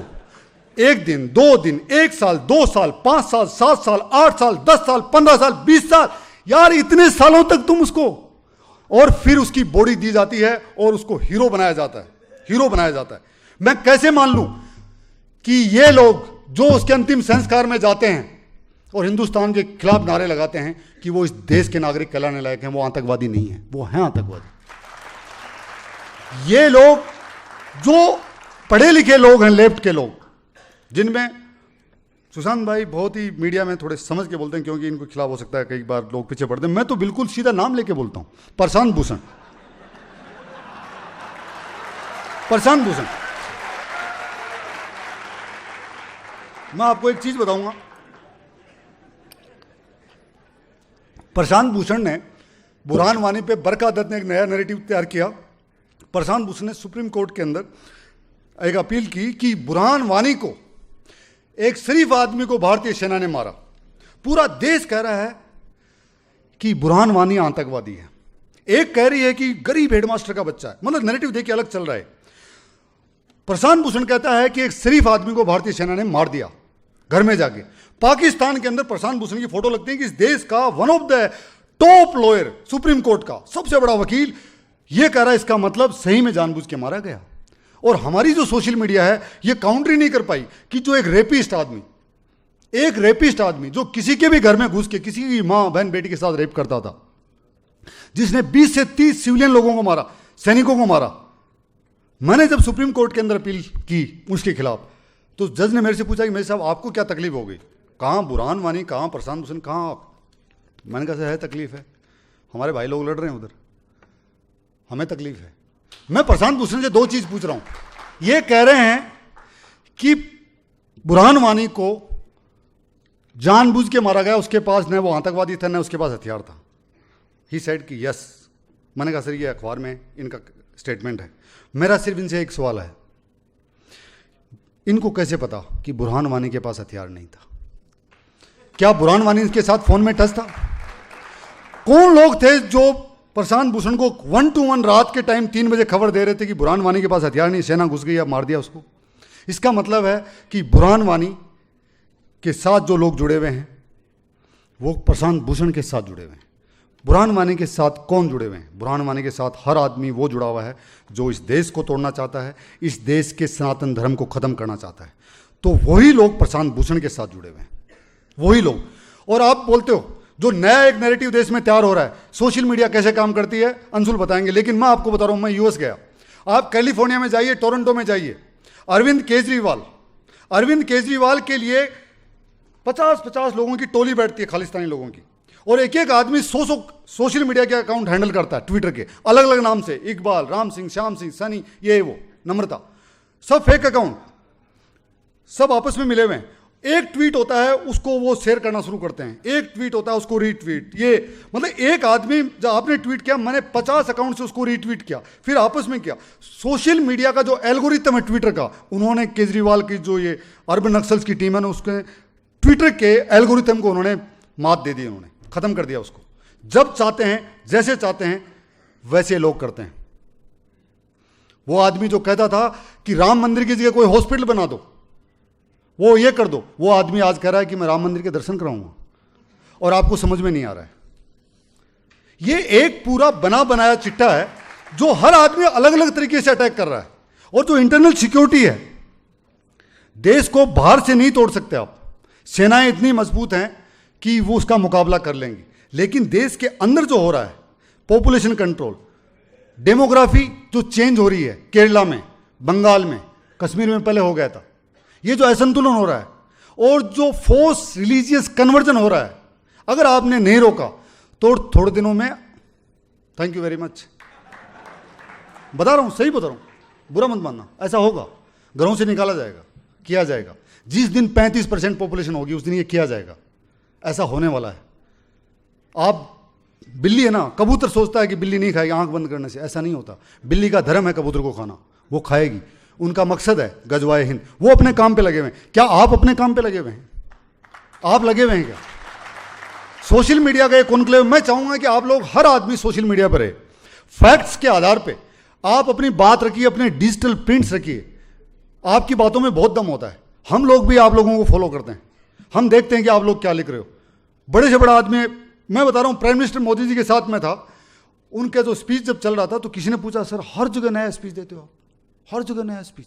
1 दिन, 2 दिन, 1 साल, 2 साल, 5 साल, 7 साल, 8 साल, 10 साल, 15 साल, 20 साल, यार इतने सालों तक तुम उसको, और फिर उसकी बॉडी दी जाती है और उसको हीरो बनाया जाता है, हीरो बनाया जाता है। मैं कैसे मान लूं कि ये लोग जो उसके अंतिम संस्कार में जाते हैं और हिंदुस्तान के खिलाफ नारे लगाते हैं कि वो इस देश के नागरिक कहलाने लायक हैं, वो आतंकवादी नहीं है? वो हैं आतंकवादी। ये लोग जो पढ़े लिखे लोग हैं, लेफ्ट के लोग, जिनमें सुशांत भाई बहुत ही मीडिया में थोड़े समझ के बोलते हैं क्योंकि इनको खिलाफ हो सकता है कई बार लोग पीछे पड़ते हैं। मैं तो बिल्कुल सीधा नाम लेके बोलता हूं, प्रशांत भूषण। प्रशांत भूषण, मैं आपको एक चीज बताऊंगा। प्रशांत भूषण ने, बुरहान वानी पे बरका दत्त ने एक नया नैरेटिव तैयार किया। प्रशांत भूषण ने सुप्रीम कोर्ट के अंदर एक अपील की कि बुरहान वानी को, एक शरीफ आदमी को भारतीय सेना ने मारा। पूरा देश कह रहा है कि बुरहान वानी आतंकवादी है, एक कह रही है कि गरीब हेडमास्टर का बच्चा है। मतलब नैरेटिव देखिए अलग चल रहा है। प्रशांत भूषण कहता है कि एक शरीफ आदमी को भारतीय सेना ने मार दिया घर में जाके। पाकिस्तान के अंदर प्रशांत भूषण की फोटो लगती है कि इस देश का one of the top lawyer, supreme court का सबसे बड़ा वकील, यह कह रहा है इसका मतलब सही में जानबूझ के मारा गया। और हमारी जो सोशल मीडिया है यह काउंटर ही नहीं कर पाई कि जो एक रेपिस्ट आदमी जो किसी के भी घर में घुस के किसी की मां बहन बेटी के साथ रेप करता था, जिसने 20 से 30 सिविलियन लोगों को मारा, सैनिकों को मारा। मैंने जब सुप्रीम कोर्ट के अंदर अपील की उसके खिलाफ, तो जज ने मेरे से पूछा कि मेरे साहब आपको क्या तकलीफ हो गई? कहाँ बुरहान वानी, कहाँ प्रशांत भूषण, कहाँ आप? मैंने कहा है तकलीफ है, हमारे भाई लोग लड़ रहे हैं उधर, हमें तकलीफ है। मैं प्रशांत भूषण से 2 चीज पूछ रहा हूं। ये कह रहे हैं कि बुरहान वानी को जानबूझ के मारा गया, उसके पास न वो आतंकवादी था न उसके पास हथियार था। ही सेड कि यस। मैंने कहा सर ये अखबार में इनका स्टेटमेंट है। मेरा सिर्फ इनसे एक सवाल है, इनको कैसे पता कि बुरहान वानी के पास हथियार नहीं था? क्या बुरहान वानी के साथ फोन में टच था? कौन लोग थे जो प्रशांत भूषण को 1 to 1 रात के टाइम 3 बजे खबर दे रहे थे कि बुरहान वानी के पास हथियार नहीं, सेना घुस गई, अब मार दिया उसको? इसका मतलब है कि बुरहान वानी के साथ जो लोग जुड़े हुए हैं वो प्रशांत भूषण के साथ जुड़े हुए हैं। बुरहान वानी के साथ कौन जुड़े हुए हैं? बुरहान वानी के साथ हर आदमी वो जुड़ा हुआ है जो इस देश को तोड़ना चाहता है, इस देश के सनातन धर्म को खत्म करना चाहता है। तो वही लोग प्रशांत भूषण के साथ जुड़े हुए हैं, वही लोग। और आप बोलते हो जो नया एक नैरेटिव देश में तैयार हो रहा है, सोशल मीडिया कैसे काम करती है अंशुल बताएंगे, लेकिन मैं आपको बता रहा हूं, मैं यूएस गया। आप कैलिफोर्निया में जाइए, टोरंटो में जाइए, अरविंद केजरीवाल के लिए 50-50 लोगों की टोली बैठती है, खालिस्तानी लोगों की, और एक एक आदमी 100 सोशल मीडिया के अकाउंट हैंडल करता है, ट्विटर के अलग अलग नाम से, इकबाल, राम सिंह, श्याम सिंह, सनी, ये वो, नम्रता, सब फेक अकाउंट, सब आपस में मिले हुए हैं। एक ट्वीट होता है उसको वो शेयर करना शुरू करते हैं, एक ट्वीट होता है उसको रीट्वीट, ये मतलब एक आदमी जब आपने ट्वीट किया, मैंने 50 अकाउंट से उसको रीट्वीट किया, फिर आपस में किया। सोशल मीडिया का जो एल्गोरिथम है ट्विटर का, उन्होंने केजरीवाल की जो ये अर्बन नक्सल्स की टीम है ना, उसके ट्विटर के एल्गोरिथम को उन्होंने मात दे दी, उन्होंने खत्म कर दिया उसको। जब चाहते हैं, जैसे चाहते हैं वैसे लोग करते हैं। वो आदमी जो कहता था कि राम मंदिर की जगह कोई हॉस्पिटल बना दो, वो ये कर दो, वो आदमी आज कह रहा है कि मैं राम मंदिर के दर्शन कराऊंगा, और आपको समझ में नहीं आ रहा है। ये एक पूरा बना बनाया चिट्ठा है जो हर आदमी अलग अलग तरीके से अटैक कर रहा है। और जो इंटरनल सिक्योरिटी है, देश को बाहर से नहीं तोड़ सकते आप, सेनाएं इतनी मजबूत हैं कि वो उसका मुकाबला कर लेंगी, लेकिन देश के अंदर जो हो रहा है, पॉपुलेशन कंट्रोल, डेमोग्राफी जो चेंज हो रही है, केरला में, बंगाल में, कश्मीर में पहले हो गया था, ये जो असंतुलन हो रहा है, और जो फोर्स रिलीजियस कन्वर्जन हो रहा है, अगर आपने नहीं रोका तो थोड़े दिनों में, थैंक यू वेरी मच, बता रहा हूं, सही बता रहा हूं, बुरा मत मानना, ऐसा होगा, घरों से निकाला जाएगा, किया जाएगा। जिस दिन 35% पॉपुलेशन होगी उस दिन ये किया जाएगा, ऐसा होने वाला है। आप बिल्ली है ना, कबूतर सोचता है कि बिल्ली नहीं खाएगी आंख बंद करने से, ऐसा नहीं होता। बिल्ली का धर्म है कबूतर को खाना, वो खाएगी, उनका मकसद है गजवाए हिंद, वो अपने काम पे लगे हुए हैं। क्या आप अपने काम पे लगे हुए हैं? आप लगे हुए हैं क्या? सोशल मीडिया का एक कॉन्क्लेव, मैं चाहूंगा कि आप लोग, हर आदमी सोशल मीडिया पर है, फैक्ट्स के आधार पे आप अपनी बात रखिए, अपने डिजिटल प्रिंट्स रखिए, आपकी बातों में बहुत दम होता है। हम लोग भी आप लोगों को फॉलो करते हैं, हम देखते हैं कि आप लोग क्या लिख रहे हो। बड़े से बड़ा आदमी, मैं बता रहा हूं, प्राइम मिनिस्टर मोदी जी के साथ मैं था, उनका जो स्पीच जब चल रहा था तो किसी ने पूछा, सर हर जगह नया स्पीच देते हो आप, हर जगह नया स्पीच।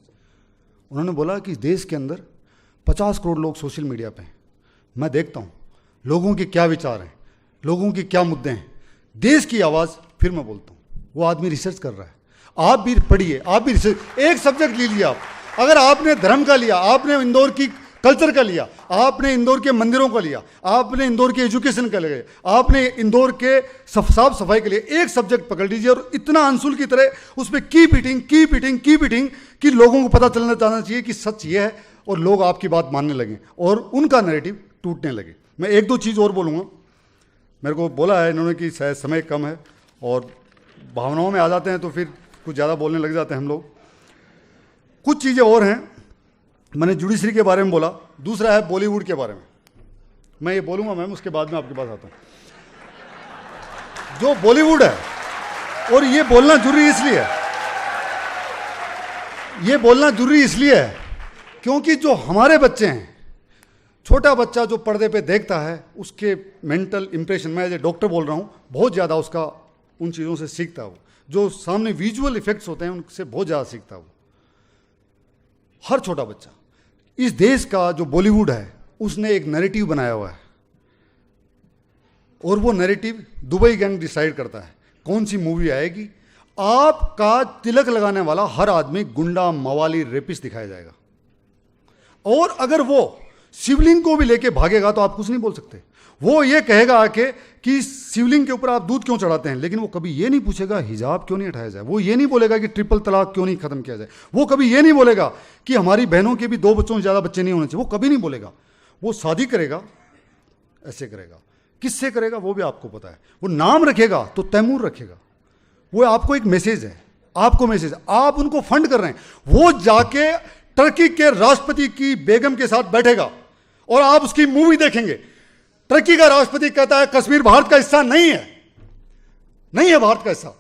उन्होंने बोला कि देश के अंदर 50 करोड़ लोग सोशल मीडिया पे हैं, मैं देखता हूं लोगों के क्या विचार हैं, लोगों के क्या मुद्दे हैं, देश की आवाज़ फिर मैं बोलता हूं। वो आदमी रिसर्च कर रहा है, आप भी पढ़िए, आप भी रिसर्च, एक सब्जेक्ट लीजिए आप। अगर आपने धर्म का लिया, आपने इंदौर की कल्चर का लिया, आपने इंदौर के मंदिरों का लिया, आपने इंदौर के एजुकेशन का लिया, आपने इंदौर के साफ सफाई के लिए एक सब्जेक्ट पकड़ लीजिए और इतना अंशुल की तरह उस पर कीप ईटिंग कि लोगों को पता चलना चाहना चाहिए कि सच ये है और लोग आपकी बात मानने लगे और उनका नैरेटिव टूटने लगे। मैं एक दो चीज़ और बोलूँगा, मेरे को बोला है इन्होंने कि शायद समय कम है और भावनाओं में आ जाते हैं तो फिर कुछ ज़्यादा बोलने लग जाते हैं हम लोग। कुछ चीज़ें और हैं, मैंने जुडिशरी के बारे में बोला, दूसरा है बॉलीवुड के बारे में। मैं ये बोलूँगा मैम, उसके बाद में आपके पास आता हूँ। जो बॉलीवुड है, और ये बोलना जरूरी इसलिए है, ये बोलना जरूरी इसलिए है क्योंकि जो हमारे बच्चे हैं, छोटा बच्चा जो पर्दे पे देखता है, उसके मेंटल इंप्रेशन, मैं एज ए डॉक्टर बोल रहा हूँ, बहुत ज़्यादा उसका उन चीज़ों से सीखता है। वो जो सामने विजुअल इफेक्ट्स होते हैं उनसे बहुत ज़्यादा सीखता है वो, हर छोटा बच्चा। इस देश का जो बॉलीवुड है उसने एक नैरेटिव बनाया हुआ है और वो नैरेटिव दुबई गैंग डिसाइड करता है कौन सी मूवी आएगी। आपका तिलक लगाने वाला हर आदमी गुंडा, मवाली, रेपिस्ट दिखाया जाएगा और अगर वो शिवलिंग को भी लेके भागेगा तो आप कुछ नहीं बोल सकते। वो ये कहेगा आके कि शिवलिंग के ऊपर आप दूध क्यों चढ़ाते हैं, लेकिन वो कभी ये नहीं पूछेगा हिजाब क्यों नहीं हटाया जाए, वो ये नहीं बोलेगा कि ट्रिपल तलाक क्यों नहीं खत्म किया जाए, वो कभी ये नहीं बोलेगा कि हमारी बहनों के भी 2 बच्चों से ज़्यादा बच्चे नहीं होने चाहिए, वो कभी नहीं बोलेगा। वो शादी करेगा, ऐसे करेगा, किससे करेगा वो भी आपको पता है। वो नाम रखेगा तो तैमूर रखेगा, वो आपको एक मैसेज है, आपको मैसेज है, आप उनको फंड कर रहे हैं। वो जाके टर्की के राष्ट्रपति की बेगम के साथ बैठेगा और आप उसकी मूवी देखेंगे। टर्की का राष्ट्रपति कहता है कश्मीर भारत का हिस्सा नहीं है, नहीं है भारत का हिस्सा,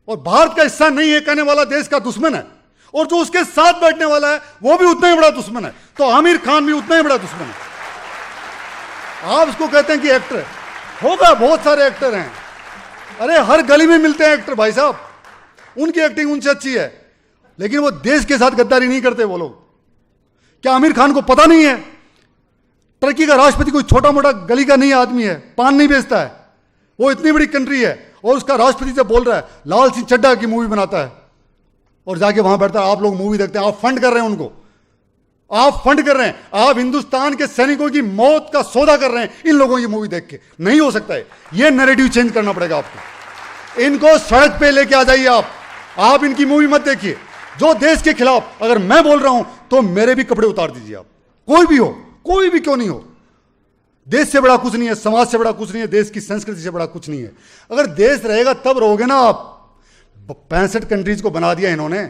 और भारत का हिस्सा नहीं है कहने वाला देश का दुश्मन है, और जो उसके साथ बैठने वाला है वो भी उतना ही बड़ा दुश्मन है। तो आमिर खान भी उतना ही बड़ा दुश्मन है। आप उसको कहते हैं कि एक्टर है, होगा, बहुत सारे एक्टर हैं, अरे हर गली में मिलते हैं एक्टर भाई साहब, उनकी एक्टिंग उनसे अच्छी है, लेकिन वो देश के साथ गद्दारी नहीं करते वो लोग। क्या आमिर खान को पता नहीं है टर्की का राष्ट्रपति कोई छोटा मोटा गली का नहीं आदमी है, पान नहीं बेचता है, वो इतनी बड़ी कंट्री है और उसका राष्ट्रपति जब बोल रहा है लाल सिंह चड्ढा की मूवी बनाता है और जाके वहां बैठता है, आप लोग मूवी देखते हैं, आप फंड कर रहे हैं उनको, आप फंड कर रहे हैं, आप हिंदुस्तान के सैनिकों की मौत का सौदा कर रहे हैं इन लोगों की मूवी देख के। नहीं हो सकता है, ये नैरेटिव चेंज करना पड़ेगा आपको। इनको सड़क पे लेके आ जाइए आप इनकी मूवी मत देखिए। जो देश के खिलाफ अगर मैं बोल रहा हूं तो मेरे भी कपड़े उतार दीजिए आप, कोई भी हो, कोई भी क्यों नहीं हो। देश से बड़ा कुछ नहीं है, समाज से बड़ा कुछ नहीं है, देश की संस्कृति से बड़ा कुछ नहीं है। अगर देश रहेगा तब रहोगे ना आप। 65 कंट्रीज को बना दिया इन्होंने,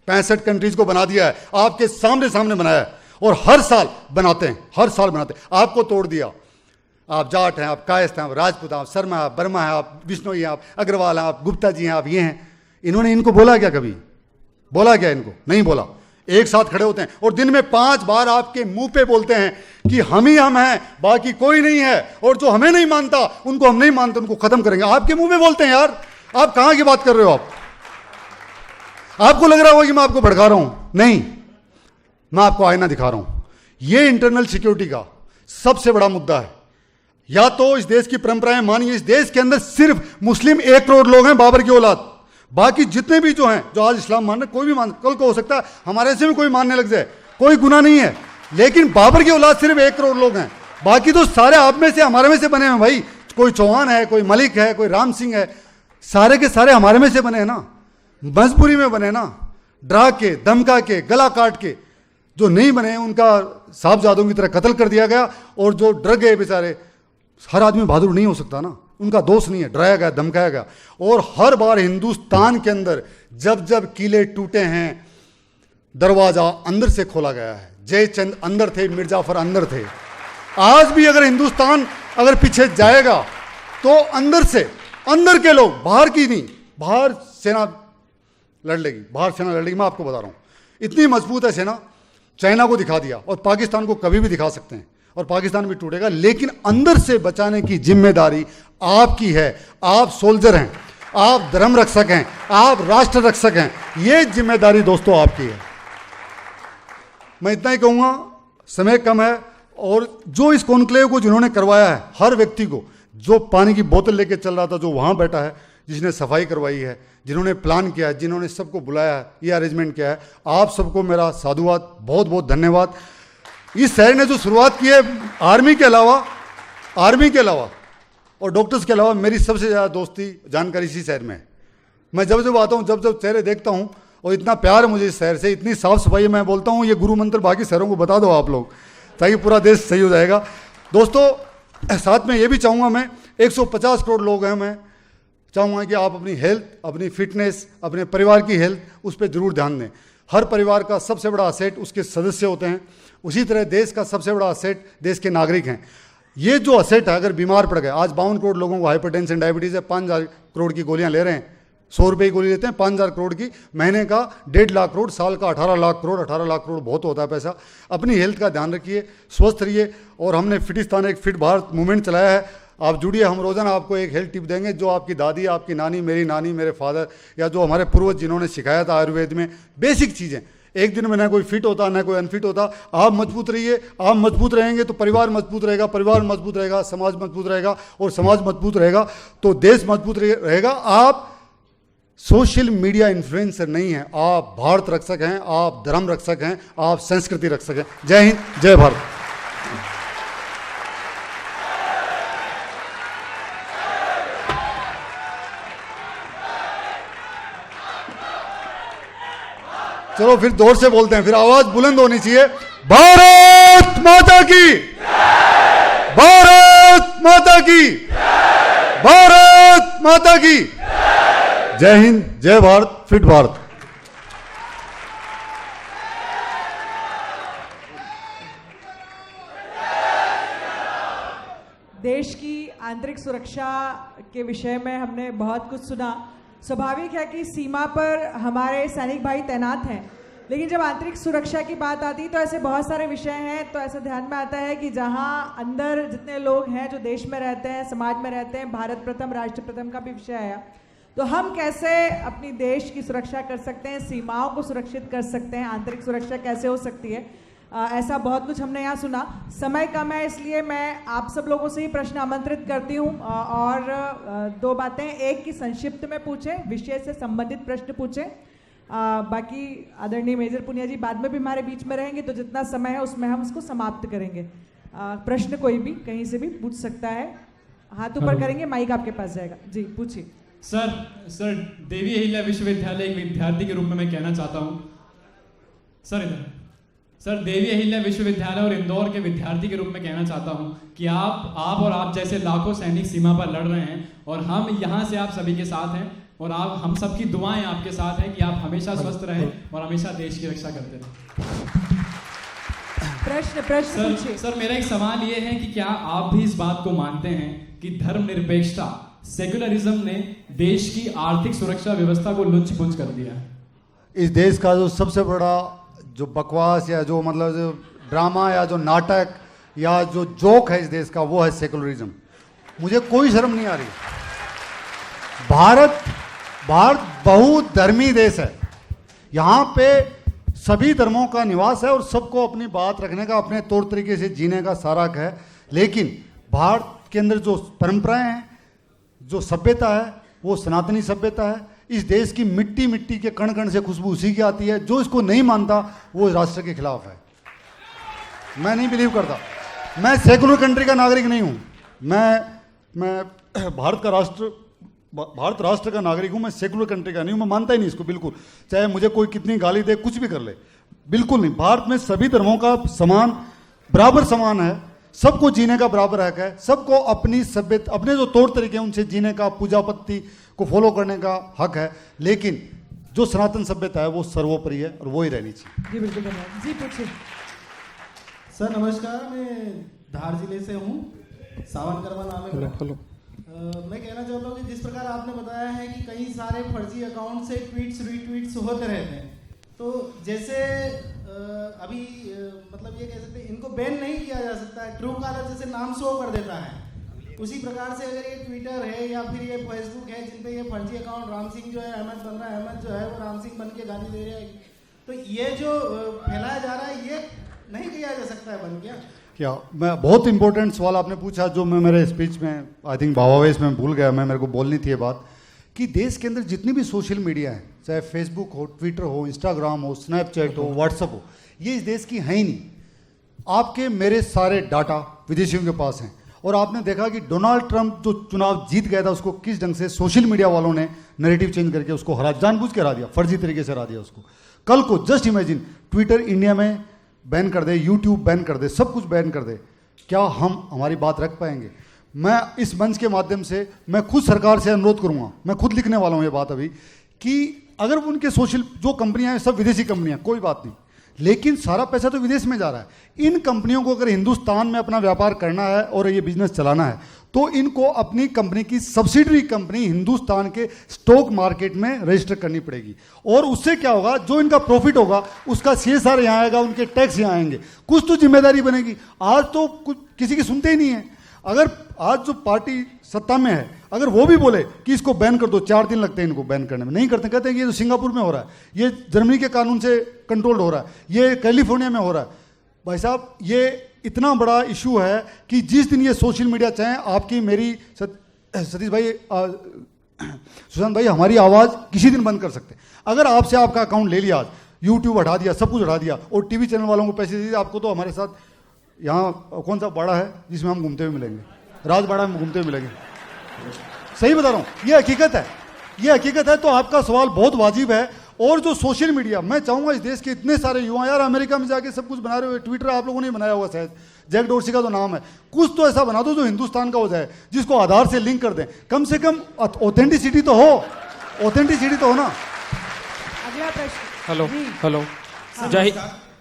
65 कंट्रीज को बना दिया है, आपके सामने बनाया है और हर साल बनाते हैं, हर साल बनाते हैं। आपको तोड़ दिया, आप जाट हैं, आप कायस्थ हैं, आप राजपूत हैं, आप शर्मा हैं, आप बर्मा हैं, आप बिश्नोई हैं, आप अग्रवाल हैं, आप गुप्ता जी हैं, आप ये हैं। इन्होंने इनको बोला क्या, कभी बोला क्या इनको? नहीं बोला। एक साथ खड़े होते हैं और दिन में 5 बार आपके मुंह पे बोलते हैं कि हम ही हम हैं, बाकी कोई नहीं है, और जो हमें नहीं मानता उनको हम नहीं मानते, उनको खत्म करेंगे। आपके मुंह पे बोलते हैं यार, आप कहां की बात कर रहे हो आप? आपको लग रहा होगा कि मैं आपको भड़का रहा हूं, नहीं, मैं आपको आईना दिखा रहा हूं। यह इंटरनल सिक्योरिटी का सबसे बड़ा मुद्दा है। या तो इस देश की परंपराएं मानिए, इस देश के अंदर सिर्फ मुस्लिम 1 करोड़ लोग हैं, बाबर की औलाद। बाकी जितने भी जो हैं, जो आज इस्लाम मान रहे, कोई भी मान, कल को हो सकता है हमारे से भी कोई मानने लग जाए, कोई गुनाह नहीं है। लेकिन बाबर की औलाद सिर्फ 1 करोड़ लोग हैं, बाकी तो सारे आप में से, हमारे में से बने हैं भाई। कोई चौहान है, कोई मलिक है, कोई राम सिंह है, सारे के सारे हमारे में से बने हैं ना, मजबूरी में बने ना, डरा के, धमका के, गला काट के। जो नहीं बने उनका साहबजादों की तरह कत्ल कर दिया गया, और जो डर गए बेचारे हर आदमी बहादुर नहीं हो सकता ना, उनका दोष नहीं है, डराया गया, धमकाया गया। और हर बार हिंदुस्तान के अंदर जब जब किले टूटे हैं, दरवाजा अंदर से खोला गया है। जयचंद अंदर थे, मिर्जाफर अंदर थे। आज भी अगर हिंदुस्तान अगर पीछे जाएगा तो अंदर से, अंदर के लोग, बाहर की नहीं, बाहर सेना लड़ लेगी, बाहर सेना लड़ लेगी। मैं आपको बता रहा हूं, इतनी मजबूत है सेना, चाइना को दिखा दिया और पाकिस्तान को कभी भी दिखा सकते हैं और पाकिस्तान भी टूटेगा, लेकिन अंदर से बचाने की जिम्मेदारी आपकी है। आप सोल्जर हैं, आप धर्म रक्षक हैं, आप राष्ट्र रक्षक हैं, ये जिम्मेदारी दोस्तों आपकी है। मैं इतना ही कहूँगा, समय कम है, और जो इस कॉन्क्लेव को जिन्होंने करवाया है, हर व्यक्ति को, जो पानी की बोतल लेके चल रहा था, जो वहाँ बैठा है, जिसने सफाई करवाई है, जिन्होंने प्लान किया है, जिन्होंने सबको बुलाया है, ये अरेंजमेंट किया है, आप सबको मेरा साधुवाद, बहुत बहुत धन्यवाद। इस शहर ने जो शुरुआत की है, आर्मी के अलावा और डॉक्टर्स के अलावा, मेरी सबसे ज़्यादा दोस्ती जानकारी इसी शहर में है। मैं जब जब आता हूँ, जब जब चेहरे देखता हूँ, और इतना प्यार है मुझे इस शहर से, इतनी साफ सफाई है, मैं बोलता हूँ ये गुरु मंत्र बाकी शहरों को बता दो आप लोग, ताकि पूरा देश सही हो जाएगा। दोस्तों, साथ में ये भी चाहूँगा, मैं 150 करोड़ लोग हैं, मैं चाहूँगा कि आप अपनी हेल्थ, अपनी फिटनेस, अपने परिवार की हेल्थ, उस पर जरूर ध्यान दें। हर परिवार का सबसे बड़ा असेट उसके सदस्य होते हैं, उसी तरह देश का सबसे बड़ा असेट देश के नागरिक हैं। ये जो असेट है, अगर बीमार पड़ गए, आज 52 करोड़ लोगों को हाइपरटेंशन, डायबिटीज़ है, 5000 करोड़ की गोलियां ले रहे हैं, 100 रुपये की गोली लेते हैं, 5000 करोड़ की, महीने का 1.5 लाख करोड़, साल का 18 लाख करोड़, 18 लाख करोड़ बहुत होता है पैसा। अपनी हेल्थ का ध्यान रखिए, स्वस्थ रहिए। और हमने फिटिस्तान, एक फिट भारत मूवमेंट चलाया है, आप जुड़िए, हम रोजाना आपको एक हेल्थ टिप देंगे, जो आपकी दादी, आपकी नानी, मेरी नानी, मेरे फादर, या जो हमारे पूर्वज जिन्होंने सिखाया था आयुर्वेद में, बेसिक चीज़ें। एक दिन में ना कोई फिट होता, ना कोई अनफिट होता। आप मजबूत रहिए, आप मजबूत रहेंगे तो परिवार मजबूत रहेगा, परिवार मजबूत रहेगा, समाज मजबूत रहेगा, और समाज मजबूत रहेगा तो देश मजबूत रहेगा। आप सोशल मीडिया इन्फ्लुएंसर नहीं हैं, आप भारत रक्षक हैं, आप धर्म रक्षक हैं, आप संस्कृति रक्षक हैं। जय हिंद, जय भारत। चलो फिर जोर से बोलते हैं, फिर आवाज बुलंद होनी चाहिए। भारत माता की, भारत माता की, भारत माता की। जय हिंद, जय भारत, फिट भारत। देश की आंतरिक सुरक्षा के विषय में हमने बहुत कुछ सुना। स्वाभाविक है कि सीमा पर हमारे सैनिक भाई तैनात हैं, लेकिन जब आंतरिक सुरक्षा की बात आती है तो ऐसे बहुत सारे विषय हैं। तो ऐसा ध्यान में आता है कि जहां अंदर जितने लोग हैं जो देश में रहते हैं, समाज में रहते हैं, भारत प्रथम, राष्ट्र प्रथम का भी विषय आया। तो हम कैसे अपनी देश की सुरक्षा कर सकते हैं, सीमाओं को सुरक्षित कर सकते हैं, आंतरिक सुरक्षा कैसे हो सकती है, ऐसा बहुत कुछ हमने यहाँ सुना। समय कम है, इसलिए मैं आप सब लोगों से ही प्रश्न आमंत्रित करती हूँ, और दो बातें, एक की संक्षिप्त में पूछें, विषय से संबंधित प्रश्न पूछें। बाकी आदरणीय मेजर पुनिया जी बाद में भी हमारे बीच में रहेंगे, तो जितना समय है उसमें हम उसको समाप्त करेंगे। प्रश्न कोई भी कहीं से भी पूछ सकता है, हाथ ऊपर करेंगे, माइक आपके पास जाएगा। जी पूछिए। सर देवी अहिल्या विश्वविद्यालय एक विद्यार्थी के रूप में मैं कहना चाहता हूँ, सर देवी अहिल्या विश्वविद्यालय और इंदौर के विद्यार्थी के रूप में कहना चाहता हूं कि आप और आप जैसे लाखों सैनिक सीमा पर लड़ रहे हैं, और हम यहां से आप सभी के साथ हैं, और आप, हम सबकी दुआएं आपके साथ हैं कि आप हमेशा स्वस्थ रहें और हमेशा देश की रक्षा करते रहें। प्रश्न सर मेरा एक सवाल ये है कि क्या आप भी इस बात को मानते हैं कि धर्मनिरपेक्षता, सेक्युलरिज्म ने देश की आर्थिक सुरक्षा व्यवस्था को लुंच पुंज कर दिया? इस देश का जो सबसे बड़ा जो बकवास, या जो मतलब जो ड्रामा, या जो नाटक, या जो जोक है इस देश का, वो है सेकुलरिज्म। मुझे कोई शर्म नहीं आ रही। भारत बहुधर्मी देश है, यहाँ पे सभी धर्मों का निवास है, और सबको अपनी बात रखने का, अपने तौर तरीके से जीने का सारा हक है। लेकिन भारत के अंदर जो परंपराएं हैं, जो सभ्यता है, वो सनातनी सभ्यता है। इस देश की मिट्टी मिट्टी के कण कण से खुशबू उसी की आती है। जो इसको नहीं मानता वो राष्ट्र के खिलाफ है। मैं नहीं बिलीव करता, मैं सेकुलर कंट्री का नागरिक नहीं हूँ। मैं भारत राष्ट्र का नागरिक हूँ, मैं सेकुलर कंट्री का नहीं हूँ। मैं मानता ही नहीं इसको बिल्कुल, चाहे मुझे कोई कितनी गाली दे, कुछ भी कर ले, बिल्कुल नहीं। भारत में सभी धर्मों का समान, बराबर समान है। सबको जीने का बराबर हक है, सबको अपनी सभ्यता, अपने जो तौर तरीके हैं उनसे जीने का, पूजा पत्ती को फॉलो करने का हक है, लेकिन जो सनातन सभ्यता है वो सर्वोपरि है और वो ही रहनी चाहिए। जी बिल्कुल धन्यवाद। जी पूछिए। सर नमस्कार, मैं धार जिले से हूँ, सावन कर्मा नाम है मेरा। मैं कहना चाहता हूँ कि जिस प्रकार आपने बताया है कि कई सारे फर्जी अकाउंट से ट्वीट्स रीट्वीट्स होते रहते हैं, तो जैसे अभी मतलब ये कह सकते हैं इनको बैन नहीं किया जा सकता है, ट्रू कॉलर जैसे नाम शो कर देता है, उसी प्रकार से अगर ये ट्विटर है या फिर ये फेसबुक है जिन पे ये फर्जी अकाउंट राम सिंह जो है अहमद बन रहा है, अहमद जो है वो राम सिंह बन के गाली दे रहा है, तो ये जो फैलाया जा रहा है ये नहीं किया जा सकता है बन क्या? मैं बहुत इंपॉर्टेंट सवाल आपने पूछा जो मैं मेरे स्पीच में आई थिंक भावावेश में भूल गया, मैं मेरे को बोलनी थी ये बात कि देश के अंदर जितनी भी सोशल मीडिया है, चाहे फेसबुक हो, ट्विटर हो, इंस्टाग्राम हो, स्नैपचैट हो, व्हाट्सअप हो, ये इस देश की है ही नहीं। आपके मेरे सारे डाटा विदेशियों के पास हैं और आपने देखा कि डोनाल्ड ट्रंप जो चुनाव जीत गया था उसको किस ढंग से सोशल मीडिया वालों ने नैरेटिव चेंज करके उसको हरा, जानबूझ के हरा दिया, फर्जी तरीके से हरा दिया उसको। कल को जस्ट इमेजिन ट्विटर इंडिया में बैन कर दे, यूट्यूब बैन कर दे, सब कुछ बैन कर दे, क्या हम हमारी बात रख पाएंगे? मैं इस मंच के माध्यम से मैं खुद सरकार से अनुरोध करूंगा, मैं खुद लिखने वाला हूं ये बात अभी, कि अगर उनके सोशल जो कंपनियां हैं सब विदेशी कंपनियां, कोई बात नहीं, लेकिन सारा पैसा तो विदेश में जा रहा है। इन कंपनियों को अगर हिंदुस्तान में अपना व्यापार करना है और ये बिजनेस चलाना है तो इनको अपनी कंपनी की सब्सिडरी कंपनी हिंदुस्तान के स्टॉक मार्केट में रजिस्टर करनी पड़ेगी। और उससे क्या होगा, जो इनका प्रॉफिट होगा उसका CSR यहाँ आएगा, उनके टैक्स यहाँ आएंगे, कुछ तो जिम्मेदारी बनेगी। आज तो कुछ किसी की सुनते ही नहीं है। अगर आज जो पार्टी सत्ता में है अगर वो भी बोले कि इसको बैन कर दो, 4 दिन लगते हैं इनको बैन करने में, नहीं करते, कहते हैं कि ये तो सिंगापुर में हो रहा है, ये जर्मनी के कानून से कंट्रोल्ड हो रहा है, ये कैलिफोर्निया में हो रहा है। भाई साहब ये इतना बड़ा इशू है कि जिस दिन ये सोशल मीडिया, चाहे आपकी मेरी सतीश भाई सुशांत भाई, हमारी आवाज़ किसी दिन बंद कर सकते हैं। अगर आपसे आपका अकाउंट ले लिया, आज यूट्यूब हटा दिया, सब कुछ हटा दिया और टीवी चैनल वालों को पैसे दे दिए, आपको तो हमारे साथ यहाँ कौन सा बाड़ा है जिसमें हम घूमते हुए मिलेंगे, राजबाड़ा में घूमते हुए मिलेंगे। सही बता रहा हूँ, ये हकीकत है, ये हकीकत है। तो आपका सवाल बहुत वाजिब है। और जो सोशल मीडिया, मैं चाहूंगा इस देश के इतने सारे युवा, यार अमेरिका में जाके सब कुछ बना रहे हो, ट्विटर आप लोगों ने बनाया हुआ शायद, जैक डोर्सी का तो नाम है, कुछ तो ऐसा बना दो जो हिंदुस्तान का हो जाए, जिसको आधार से लिंक कर दें, कम से कम ऑथेंटिसिटी तो हो, ऑथेंटिसिटी तो हो ना। अगला प्रश्न। हेलो हेलो,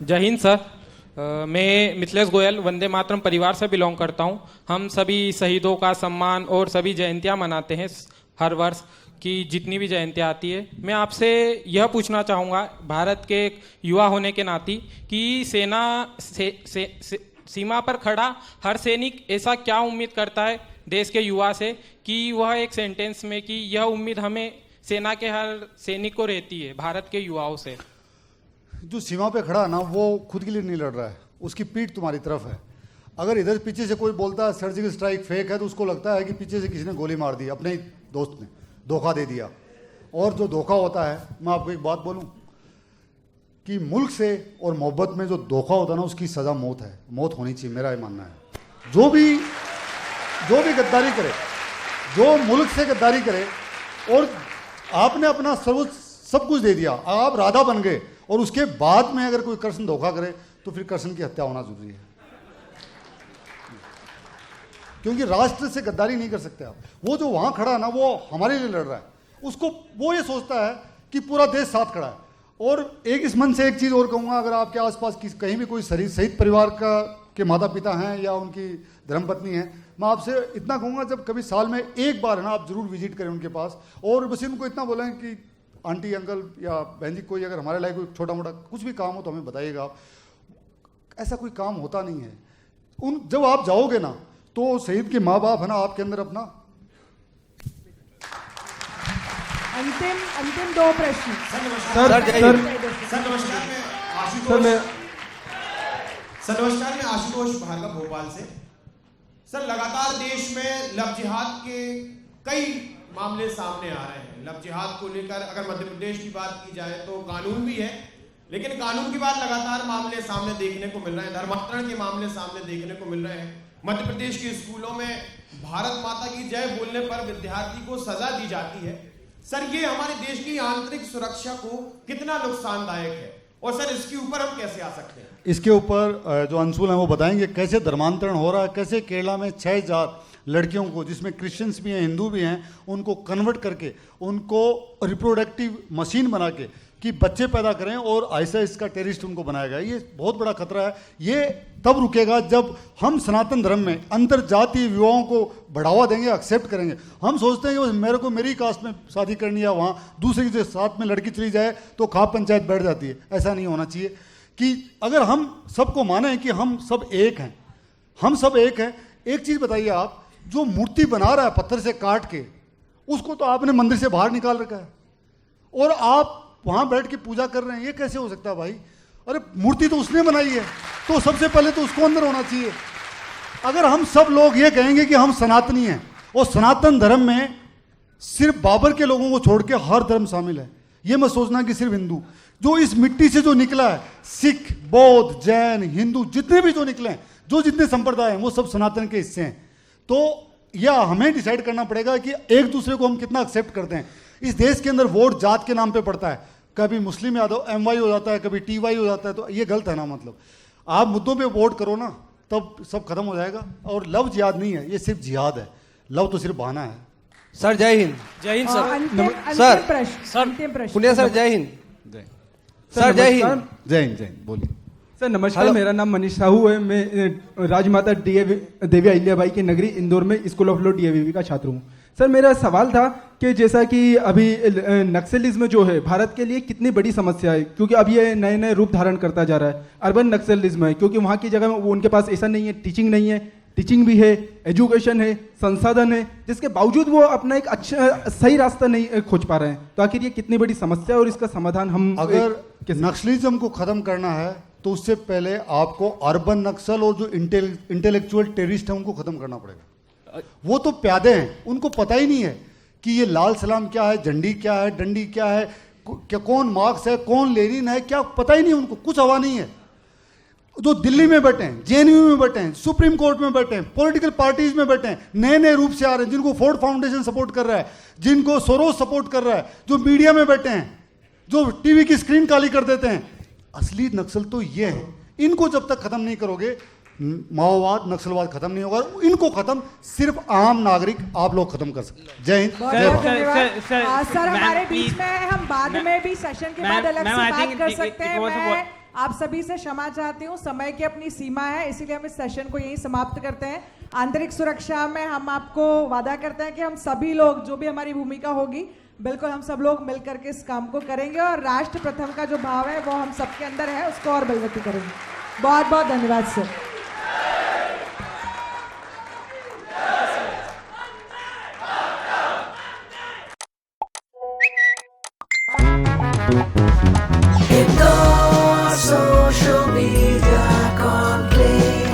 जय हिंद सर। मैं मिथिलेश गोयल वंदे मातरम परिवार से बिलोंग करता हूं। हम सभी शहीदों का सम्मान और सभी जयंतियां मनाते हैं हर वर्ष की जितनी भी जयंतियां आती है। मैं आपसे यह पूछना चाहूँगा भारत के एक युवा होने के नाते कि सेना सीमा पर खड़ा हर सैनिक ऐसा क्या उम्मीद करता है देश के युवा से कि वह एक सेंटेंस में कि यह उम्मीद हमें सेना के हर सैनिक को रहती है भारत के युवाओं से। जो सीमा पे खड़ा है ना वो खुद के लिए नहीं लड़ रहा है, उसकी पीठ तुम्हारी तरफ है। अगर इधर पीछे से कोई बोलता है सर्जिकल स्ट्राइक फेक है तो उसको लगता है कि पीछे से किसी ने गोली मार दी, अपने ही दोस्त ने धोखा दे दिया। और जो धोखा होता है, मैं आपको एक बात बोलूं कि मुल्क से और मोहब्बत में जो धोखा होता है ना उसकी सज़ा मौत है, मौत होनी चाहिए, मेरा ये मानना है। जो भी गद्दारी करे, जो मुल्क से गद्दारी करे और आपने अपना सर्वोच्च सब कुछ दे दिया, आप राधा बन गए और उसके बाद में अगर कोई कृष्ण धोखा करे तो फिर कृष्ण की हत्या होना जरूरी है, क्योंकि राष्ट्र से गद्दारी नहीं कर सकते आप। वो जो वहां खड़ा है ना वो हमारे लिए लड़ रहा है, उसको वो ये सोचता है कि पूरा देश साथ खड़ा है। और एक इस मन से एक चीज और कहूंगा, अगर आपके आसपास कहीं भी कोई शहीद परिवार के माता पिता हैं या उनकी धर्मपत्नी है, मैं आपसे इतना कहूंगा जब कभी साल में एक बार है ना आप जरूर विजिट करें उनके पास और बस उनको इतना बोलें कि आंटी अंकल या बहन जी कोई अगर हमारे लायक कोई छोटा मोटा कुछ भी काम हो तो हमें बताइएगा आप। ऐसा कोई काम होता नहीं है। जब आप जाओगे ना तो शहीद के माँ बाप है ना आपके अंदर अपना। अंतिम 2 प्रश्न। नमस्कार, मैं आशुतोष भार्गव भोपाल से। सर, लगातार देश में लव जिहाद के कई मामले सामने आ रहे हैं। लव जिहाद को लेकर अगर मध्य प्रदेश की बात की जाए तो कानून भी है, लेकिन कानून की बात लगातार मामले सामने देखने को मिल रहे हैं, धर्मांतरण के मामले सामने देखने को मिल रहे हैं। मध्य प्रदेश के स्कूलों में भारत माता की जय बोलने पर विद्यार्थी को सजा दी जाती है। सर, ये हमारे देश की आंतरिक सुरक्षा को कितना नुकसानदायक है और सर इसके ऊपर हम कैसे आ सकते हैं? इसके ऊपर जो अंशुल हैं वो बताएंगे कैसे धर्मांतरण हो रहा है, कैसे केरला में 6000 लड़कियों को, जिसमें क्रिश्चियंस भी हैं, हिंदू भी हैं, उनको कन्वर्ट करके उनको रिप्रोडक्टिव मशीन बना के कि बच्चे पैदा करें और ऐसा इसका टेररिस्ट उनको बनाया गया। ये बहुत बड़ा खतरा है। ये तब रुकेगा जब हम सनातन धर्म में अंतर जातीय विवाहों को बढ़ावा देंगे, एक्सेप्ट करेंगे। हम सोचते हैं कि मेरे को मेरी कास्ट में शादी करनी है, वहाँ दूसरे के साथ में लड़की चली जाए तो खाप पंचायत बैठ जाती है। ऐसा नहीं होना चाहिए कि अगर हम सबको माने कि हम सब एक हैं, हम सब एक हैं। एक चीज़ बताइए, आप जो मूर्ति बना रहा है पत्थर से काट के, उसको तो आपने मंदिर से बाहर निकाल रखा है और आप वहां बैठ के पूजा कर रहे हैं। ये कैसे हो सकता है भाई? अरे मूर्ति तो उसने बनाई है, तो सबसे पहले तो उसको अंदर होना चाहिए। अगर हम सब लोग ये कहेंगे कि हम सनातनी हैं और सनातन धर्म में सिर्फ बाबर के लोगों को छोड़ के हर धर्म शामिल है, ये मत सोचना कि सिर्फ हिंदू। जो इस मिट्टी से जो निकला है, सिख, बौद्ध, जैन, हिंदू, जितने भी जो निकले हैं, जो जितने संप्रदाय हैं, वो सब सनातन के हिस्से हैं। तो यह हमें डिसाइड करना पड़ेगा कि एक दूसरे को हम कितना एक्सेप्ट करते हैं। इस देश के अंदर वोट जात के नाम पे पड़ता है, कभी मुस्लिम यादव MY हो जाता है, कभी TY हो जाता है, तो ये गलत है ना। मतलब आप मुद्दों पे वोट करो ना, तब सब खत्म हो जाएगा। और लव जिहाद नहीं है, ये सिर्फ जिहाद है। लव तो सिर्फ बहाना है। सर जय हिंद। जय हिंद सर। अंतिम प्रश्न पुण्य सर जय हिंद। सर जय हिंद। जय हिंद, जय हिंद। बोलिए सर नमस्कार, मेरा नाम मनीष साहू है। मैं राजमाता देवी अहिल्याबाई की नगरी इंदौर में स्कूल ऑफ लॉ DAVV का छात्र हूँ। सर मेरा सवाल था कि जैसा कि अभी नक्सलिज्म जो है भारत के लिए कितनी बड़ी समस्या है, क्योंकि अब ये नए नए रूप धारण करता जा रहा है। अर्बन नक्सलिज्म है, क्योंकि वहाँ की जगह वो उनके पास ऐसा नहीं है, टीचिंग नहीं है, टीचिंग भी है, एजुकेशन है, संसाधन है, जिसके बावजूद वो अपना एक अच्छा सही रास्ता नहीं खोज पा रहे हैं। तो आखिर ये कितनी बड़ी समस्या है और इसका समाधान हम अगर नक्सलिज्म को खत्म करना है तो उससे पहले आपको अर्बन नक्सल और जो इंटेलेक्चुअल टेररिस्ट है उनको खत्म करना पड़ेगा। वो तो प्यादे हैं, उनको पता ही नहीं है कि ये लाल सलाम क्या है, झंडी क्या है, डंडी क्या है, क्या कौन मार्क्स है, कौन लेनिन है, क्या पता ही नहीं, उनको कुछ हवा नहीं है। जो दिल्ली में बैठे हैं, JNU में बैठे हैं, सुप्रीम कोर्ट में बैठे हैं, पॉलिटिकल पार्टीज में बैठे हैं, नए नए रूप से आ रहे हैं, जिनको फोर्ड फाउंडेशन सपोर्ट कर रहा है, जिनको सोरोस सपोर्ट कर रहा है, जो मीडिया में बैठे हैं, जो टीवी की स्क्रीन काली कर देते हैं। असली नक्सल तो ये है। इनको जब तक खत्म नहीं करोगे, माओवाद, नक्सलवाद खत्म नहीं होगा। इनको खत्म सिर्फ आम नागरिक आप लोग खत्म कर सकते हैं। जय हिंद, जय भारत। सर हमारे बीच में हम बाद में भी सेशन के बाद अलग से बात कर सकते हैं। मैं आप सभी से क्षमा चाहती हूँ, समय की अपनी सीमा है, इसीलिए हम इस सेशन को यही समाप्त करते हैं। आंतरिक सुरक्षा में हम आपको वादा करते हैं कि हम सभी लोग, जो भी हमारी भूमिका होगी, बिल्कुल हम सब लोग मिलकर के इस काम को करेंगे और राष्ट्र प्रथम का जो भाव है वो हम सबके अंदर है, उसको और बलवती करेंगे। बहुत बहुत धन्यवाद सर। Social media complete.